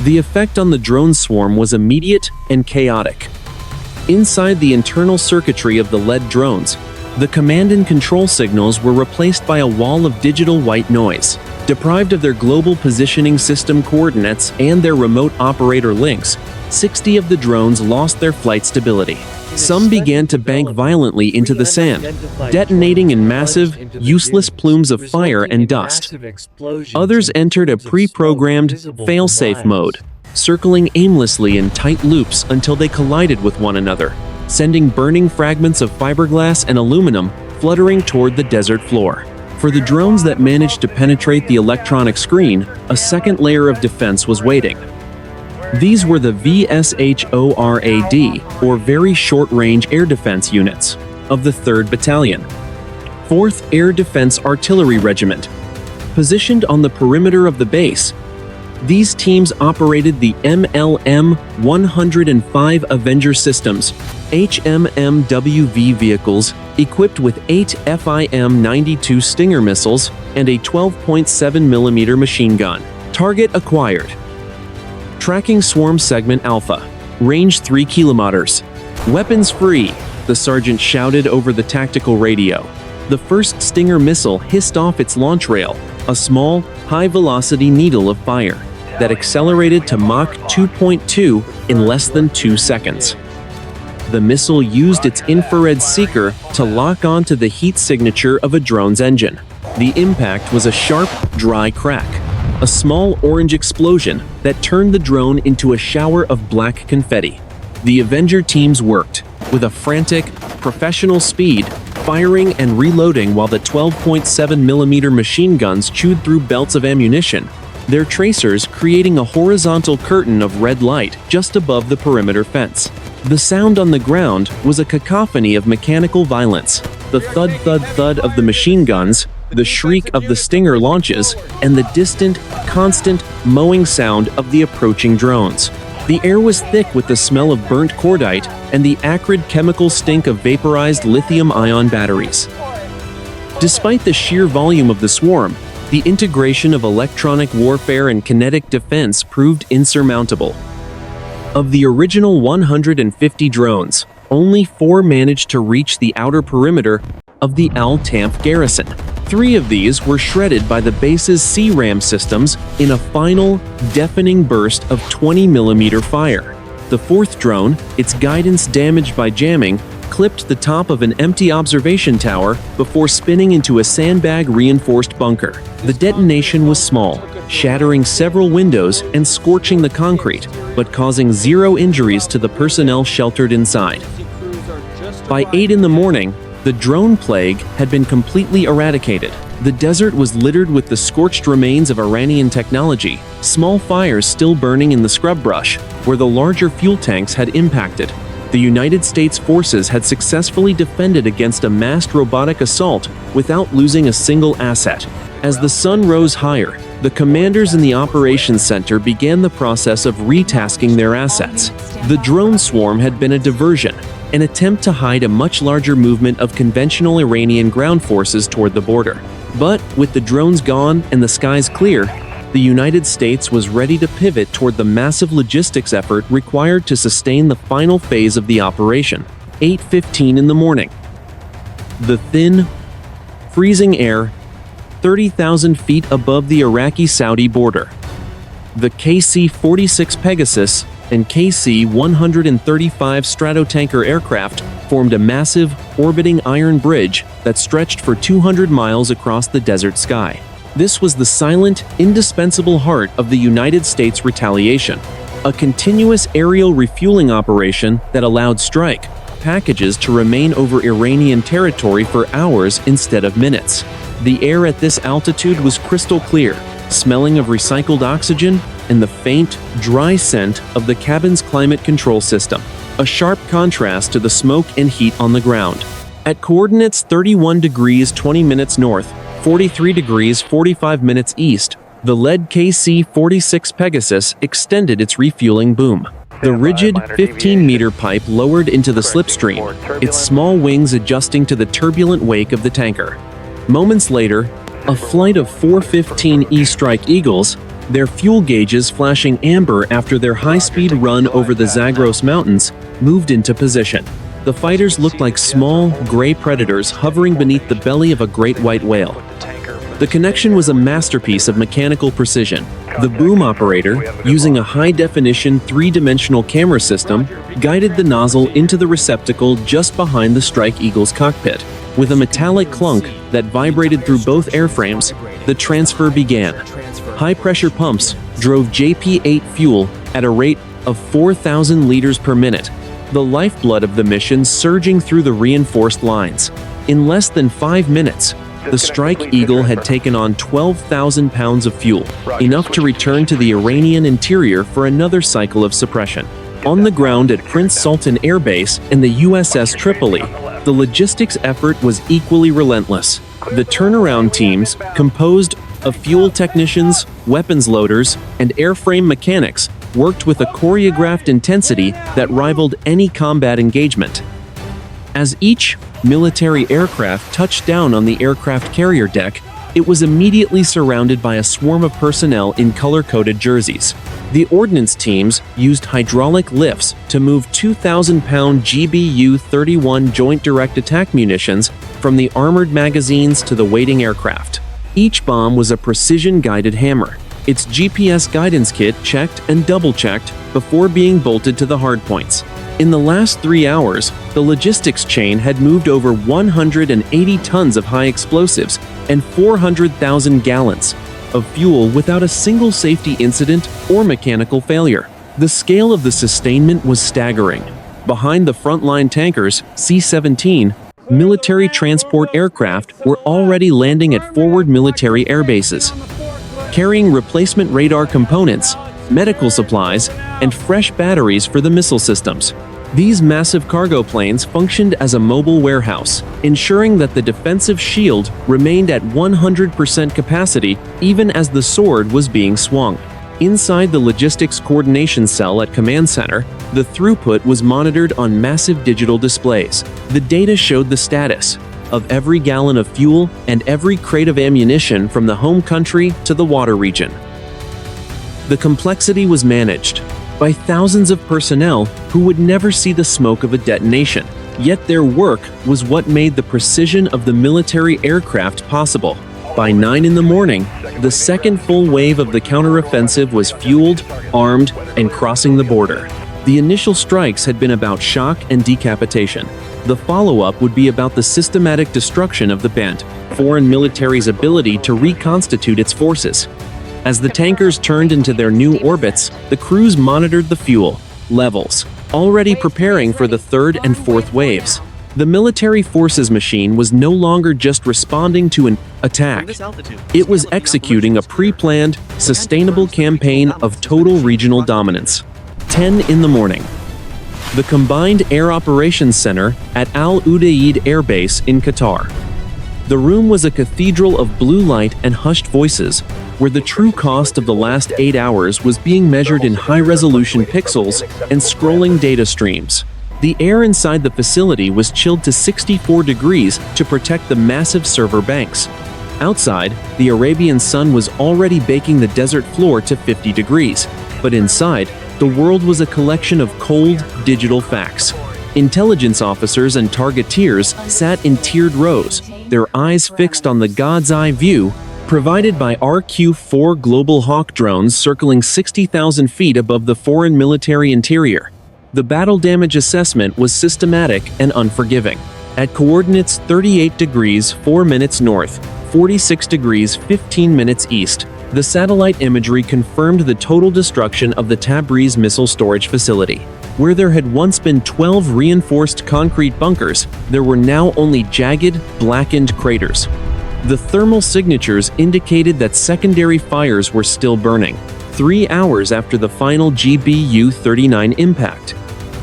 The effect on the drone swarm was immediate and chaotic. Inside the internal circuitry of the lead drones, the command and control signals were replaced by a wall of digital white noise. Deprived of their global positioning system coordinates and their remote operator links, 60 of the drones lost their flight stability. Some began to bank violently into the sand, detonating in massive, useless plumes of fire and dust. Others entered a pre-programmed, fail-safe mode, circling aimlessly in tight loops until they collided with one another, sending burning fragments of fiberglass and aluminum fluttering toward the desert floor. For the drones that managed to penetrate the electronic screen, a second layer of defense was waiting. These were the VSHORAD, or Very Short-Range Air Defense Units, of the 3rd Battalion, 4th Air Defense Artillery Regiment. Positioned on the perimeter of the base, these teams operated the MLM-105 Avenger systems, HMMWV vehicles equipped with 8 FIM-92 Stinger missiles and a 12.7mm machine gun. Target acquired. Tracking Swarm Segment Alpha. Range 3 kilometers. Weapons free, the sergeant shouted over the tactical radio. The first Stinger missile hissed off its launch rail, a small, high-velocity needle of fire that accelerated to Mach 2.2 in less than 2 seconds. The missile used its infrared seeker to lock onto the heat signature of a drone's engine. The impact was a sharp, dry crack, a small orange explosion that turned the drone into a shower of black confetti. The Avenger teams worked, with a frantic, professional speed, firing and reloading while the 12.7mm machine guns chewed through belts of ammunition, their tracers creating a horizontal curtain of red light just above the perimeter fence. The sound on the ground was a cacophony of mechanical violence, the thud-thud-thud of the machine guns, the shriek of the Stinger launches, and the distant, constant, mowing sound of the approaching drones. The air was thick with the smell of burnt cordite and the acrid chemical stink of vaporized lithium-ion batteries. Despite the sheer volume of the swarm, the integration of electronic warfare and kinetic defense proved insurmountable. Of the original 150 drones, only 4 managed to reach the outer perimeter of the Al-Tanf garrison. 3 of these were shredded by the base's C-RAM systems in a final, deafening burst of 20mm fire. The 4th drone, its guidance damaged by jamming, clipped the top of an empty observation tower before spinning into a sandbag-reinforced bunker. The detonation was small, shattering several windows and scorching the concrete, but causing 0 injuries to the personnel sheltered inside. By 8 in the morning, the drone plague had been completely eradicated. The desert was littered with the scorched remains of Iranian technology, small fires still burning in the scrub brush, where the larger fuel tanks had impacted. The United States forces had successfully defended against a massed robotic assault without losing a single asset. As the sun rose higher, the commanders in the operations center began the process of retasking their assets. The drone swarm had been a diversion, an attempt to hide a much larger movement of conventional Iranian ground forces toward the border. But with the drones gone and the skies clear, the United States was ready to pivot toward the massive logistics effort required to sustain the final phase of the operation. 8:15 in the morning. The thin, freezing air, 30,000 feet above the Iraqi-Saudi border. The KC-46 Pegasus and KC-135 Stratotanker aircraft formed a massive, orbiting iron bridge that stretched for 200 miles across the desert sky. This was the silent, indispensable heart of the United States retaliation, a continuous aerial refueling operation that allowed strike packages to remain over Iranian territory for hours instead of minutes. The air at this altitude was crystal clear, smelling of recycled oxygen and the faint, dry scent of the cabin's climate control system, a sharp contrast to the smoke and heat on the ground. At coordinates 31 degrees 20 minutes north, 43 degrees 45 minutes east, the lead KC-46 Pegasus extended its refueling boom. The rigid, 15-meter pipe lowered into the slipstream, its small wings adjusting to the turbulent wake of the tanker. Moments later, a flight of 415E Strike Eagles, their fuel gauges flashing amber after their high-speed run over the Zagros Mountains, moved into position. The fighters looked like small, gray predators hovering beneath the belly of a great white whale. The connection was a masterpiece of mechanical precision, The boom operator, using a high-definition three-dimensional camera system, guided the nozzle into the receptacle just behind the Strike Eagle's cockpit. With a metallic clunk that vibrated through both airframes, the transfer began. High-pressure pumps drove JP-8 fuel at a rate of 4,000 liters per minute, the lifeblood of the mission surging through the reinforced lines. In less than 5 minutes, the Strike Eagle had taken on 12,000 pounds of fuel, enough to return to the Iranian interior for another cycle of suppression. On the ground at Prince Sultan Airbase and the USS Tripoli, the logistics effort was equally relentless. The turnaround teams, composed of fuel technicians, weapons loaders, and airframe mechanics, worked with a choreographed intensity that rivaled any combat engagement. As each military aircraft touched down on the aircraft carrier deck, it was immediately surrounded by a swarm of personnel in color-coded jerseys. The ordnance teams used hydraulic lifts to move 2,000-pound GBU-31 Joint Direct Attack munitions from the armored magazines to the waiting aircraft. Each bomb was a precision-guided hammer, its GPS guidance kit checked and double-checked before being bolted to the hardpoints. In the last 3 hours, the logistics chain had moved over 180 tons of high explosives and 400,000 gallons of fuel without a single safety incident or mechanical failure. The scale of the sustainment was staggering. Behind the frontline tankers, C-17, military transport aircraft were already landing at forward military air bases, carrying replacement radar components, medical supplies, and fresh batteries for the missile systems. These massive cargo planes functioned as a mobile warehouse, ensuring that the defensive shield remained at 100% capacity even as the sword was being swung. Inside the logistics coordination cell at Command Center, the throughput was monitored on massive digital displays. The data showed the status of every gallon of fuel and every crate of ammunition from the home country to the water region. The complexity was managed by thousands of personnel who would never see the smoke of a detonation. Yet their work was what made the precision of the military aircraft possible. By 9 in the morning, the second full wave of the counteroffensive was fueled, armed, and crossing the border. The initial strikes had been about shock and decapitation. The follow-up would be about the systematic destruction of the bent foreign military's ability to reconstitute its forces. As the tankers turned into their new orbits, the crews monitored the fuel levels, already preparing for the third and fourth waves. The military forces machine was no longer just responding to an attack. It was executing a pre-planned, sustainable campaign of total regional dominance. 10 in the morning. The Combined Air Operations Center at Al-Udeid Airbase in Qatar. The room was a cathedral of blue light and hushed voices, where the true cost of the last 8 hours was being measured in high-resolution pixels and scrolling data streams. The air inside the facility was chilled to 64 degrees to protect the massive server banks. Outside, the Arabian sun was already baking the desert floor to 50 degrees, but inside, the world was a collection of cold, digital facts. Intelligence officers and targeteers sat in tiered rows, their eyes fixed on the God's eye view provided by RQ-4 Global Hawk drones circling 60,000 feet above the foreign military interior. The battle damage assessment was systematic and unforgiving. At coordinates 38 degrees 4 minutes north, 46 degrees 15 minutes east, the satellite imagery confirmed the total destruction of the Tabriz missile storage facility. Where there had once been 12 reinforced concrete bunkers, there were now only jagged, blackened craters. The thermal signatures indicated that secondary fires were still burning, 3 hours after the final GBU-39 impact.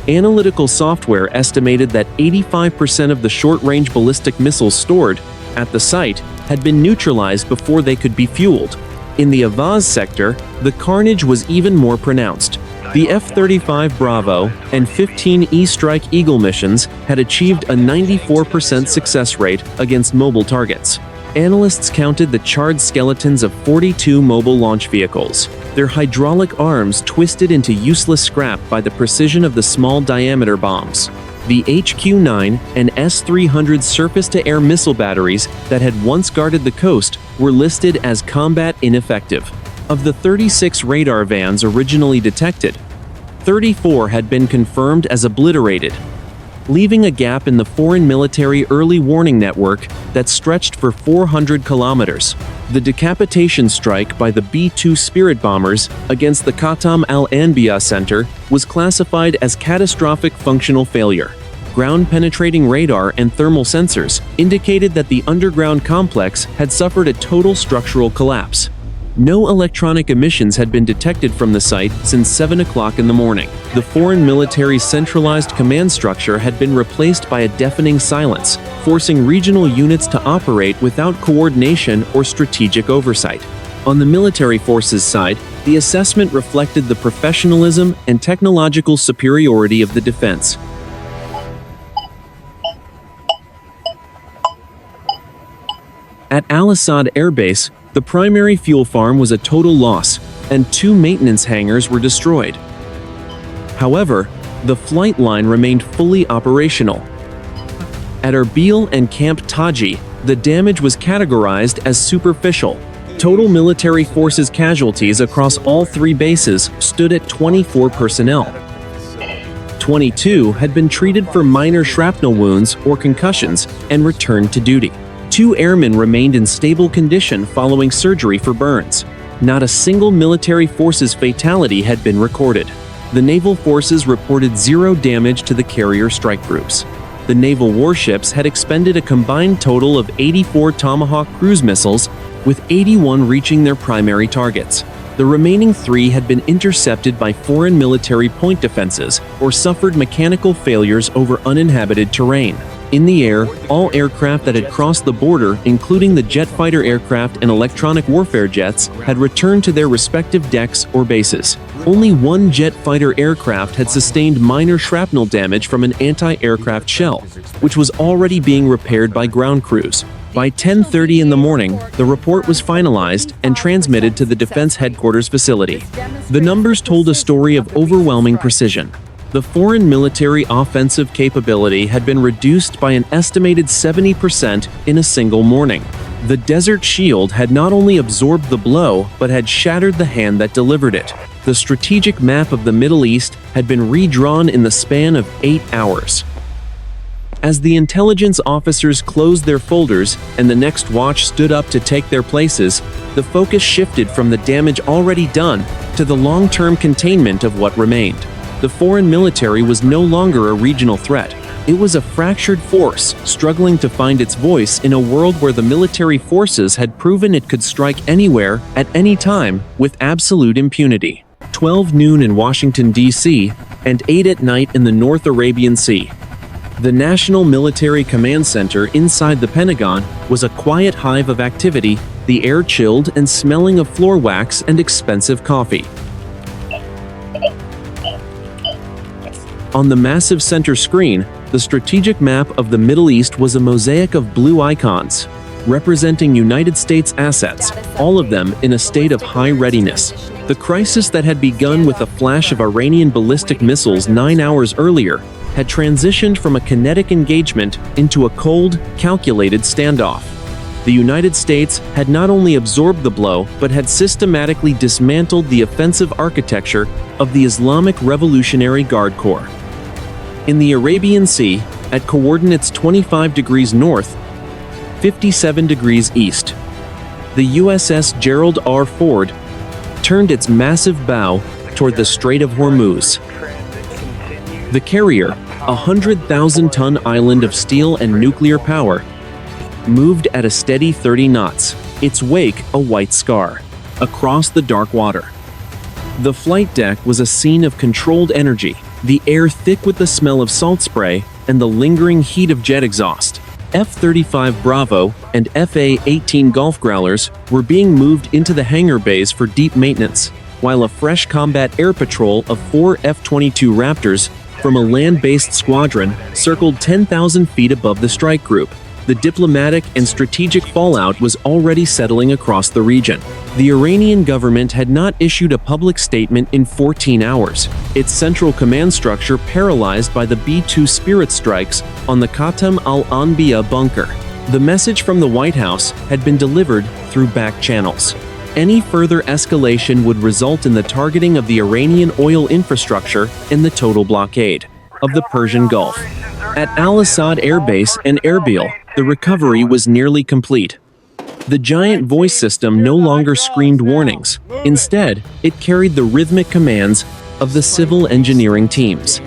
Analytical software estimated that 85% of the short-range ballistic missiles stored at the site had been neutralized before they could be fueled. In the Avaz sector, the carnage was even more pronounced. The F-35 Bravo and 15 E-Strike Eagle missions had achieved a 94% success rate against mobile targets. Analysts counted the charred skeletons of 42 mobile launch vehicles, their hydraulic arms twisted into useless scrap by the precision of the small-diameter bombs. The HQ-9 and S-300 surface-to-air missile batteries that had once guarded the coast were listed as combat ineffective. Of the 36 radar vans originally detected, 34 had been confirmed as obliterated, leaving a gap in the foreign military early warning network that stretched for 400 kilometers. The decapitation strike by the B-2 Spirit bombers against the Khatam al-Anbiya Center was classified as catastrophic functional failure. Ground-penetrating radar and thermal sensors indicated that the underground complex had suffered a total structural collapse. No electronic emissions had been detected from the site since 7 o'clock in the morning. The foreign military's centralized command structure had been replaced by a deafening silence, forcing regional units to operate without coordination or strategic oversight. On the military forces side, the assessment reflected the professionalism and technological superiority of the defense. At Al-Asad Airbase, the primary fuel farm was a total loss, and 2 maintenance hangars were destroyed. However, the flight line remained fully operational. At Erbil and Camp Taji, the damage was categorized as superficial. Total military forces casualties across all 3 bases stood at 24 personnel. 22 had been treated for minor shrapnel wounds or concussions and returned to duty. 2 airmen remained in stable condition following surgery for burns. Not a single military forces fatality had been recorded. The naval forces reported 0 damage to the carrier strike groups. The naval warships had expended a combined total of 84 Tomahawk cruise missiles, with 81 reaching their primary targets. The remaining 3 had been intercepted by foreign military point defenses or suffered mechanical failures over uninhabited terrain. In the air, all aircraft that had crossed the border, including the jet fighter aircraft and electronic warfare jets, had returned to their respective decks or bases. Only 1 jet fighter aircraft had sustained minor shrapnel damage from an anti-aircraft shell, which was already being repaired by ground crews. By 10:30 in the morning, the report was finalized and transmitted to the Defense Headquarters facility. The numbers told a story of overwhelming precision. The foreign military offensive capability had been reduced by an estimated 70% in a single morning. The Desert Shield had not only absorbed the blow, but had shattered the hand that delivered it. The strategic map of the Middle East had been redrawn in the span of 8 hours. As the intelligence officers closed their folders and the next watch stood up to take their places, the focus shifted from the damage already done to the long-term containment of what remained. The foreign military was no longer a regional threat. It was a fractured force, struggling to find its voice in a world where the military forces had proven it could strike anywhere, at any time, with absolute impunity. 12 noon in Washington, D.C., and 8 at night in the North Arabian Sea. The National Military Command Center inside the Pentagon was a quiet hive of activity, the air chilled and smelling of floor wax and expensive coffee. On the massive center screen, the strategic map of the Middle East was a mosaic of blue icons, representing United States assets, all of them in a state of high readiness. The crisis that had begun with a flash of Iranian ballistic missiles 9 hours earlier had transitioned from a kinetic engagement into a cold, calculated standoff. The United States had not only absorbed the blow, but had systematically dismantled the offensive architecture of the Islamic Revolutionary Guard Corps. In the Arabian Sea, at coordinates 25 degrees north, 57 degrees east, the USS Gerald R. Ford turned its massive bow toward the Strait of Hormuz. The carrier, a 100,000-ton island of steel and nuclear power, moved at a steady 30 knots, its wake a white scar, across the dark water. The flight deck was a scene of controlled energy, the air thick with the smell of salt spray and the lingering heat of jet exhaust. F-35 Bravo and FA-18 Gulf Growlers were being moved into the hangar bays for deep maintenance, while a fresh combat air patrol of 4 F-22 Raptors from a land-based squadron circled 10,000 feet above the strike group. The diplomatic and strategic fallout was already settling across the region. The Iranian government had not issued a public statement in 14 hours, its central command structure paralyzed by the B-2 Spirit strikes on the Khatam al-Anbiya bunker. The message from the White House had been delivered through back channels. Any further escalation would result in the targeting of the Iranian oil infrastructure and the total blockade of the Persian Gulf. At Al-Asad Airbase and Erbil, the recovery was nearly complete. The giant voice system no longer screamed warnings. Instead, it carried the rhythmic commands of the civil engineering teams.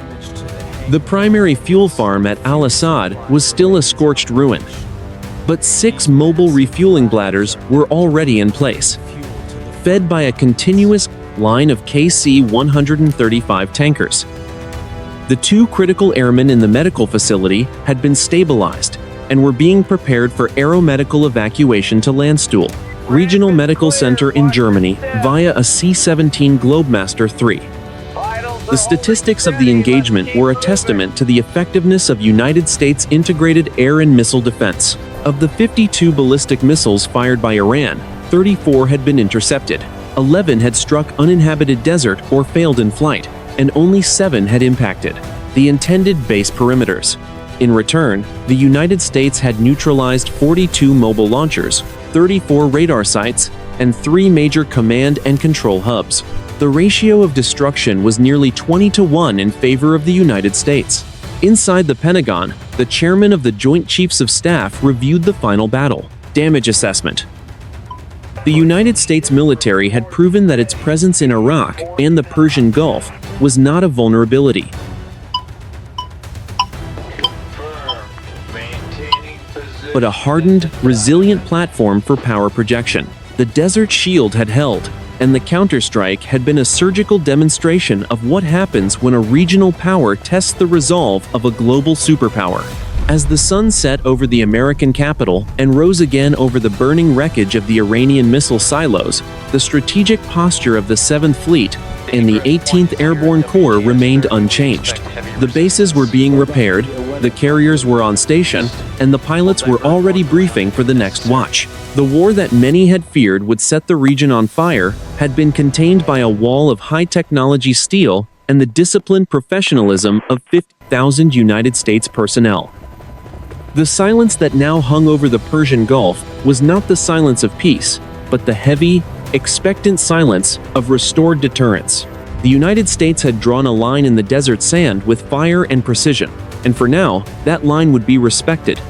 The primary fuel farm at Al-Asad was still a scorched ruin, but 6 mobile refueling bladders were already in place, fed by a continuous line of KC-135 tankers. The 2 critical airmen in the medical facility had been stabilized and were being prepared for aeromedical evacuation to Landstuhl, Regional Medical Center in Germany, via a C-17 Globemaster III. The statistics of the engagement were a testament to the effectiveness of United States integrated air and missile defense. Of the 52 ballistic missiles fired by Iran, 34 had been intercepted, 11 had struck uninhabited desert or failed in flight, and only 7 had impacted the intended base perimeters. In return, the United States had neutralized 42 mobile launchers, 34 radar sites, and 3 major command and control hubs. The ratio of destruction was nearly 20-to-1 in favor of the United States. Inside the Pentagon, the chairman of the Joint Chiefs of Staff reviewed the final battle damage assessment. The United States military had proven that its presence in Iraq and the Persian Gulf was not a vulnerability. But a hardened, resilient platform for power projection. The Desert Shield had held, and the counterstrike had been a surgical demonstration of what happens when a regional power tests the resolve of a global superpower. As the sun set over the American capital and rose again over the burning wreckage of the Iranian missile silos, the strategic posture of the 7th Fleet and the 18th Airborne Corps remained unchanged. The bases were being repaired, the carriers were on station, and the pilots were already briefing for the next watch. The war that many had feared would set the region on fire had been contained by a wall of high-technology steel and the disciplined professionalism of 50,000 United States personnel. The silence that now hung over the Persian Gulf was not the silence of peace, but the heavy, expectant silence of restored deterrence. The United States had drawn a line in the desert sand with fire and precision, and for now, that line would be respected.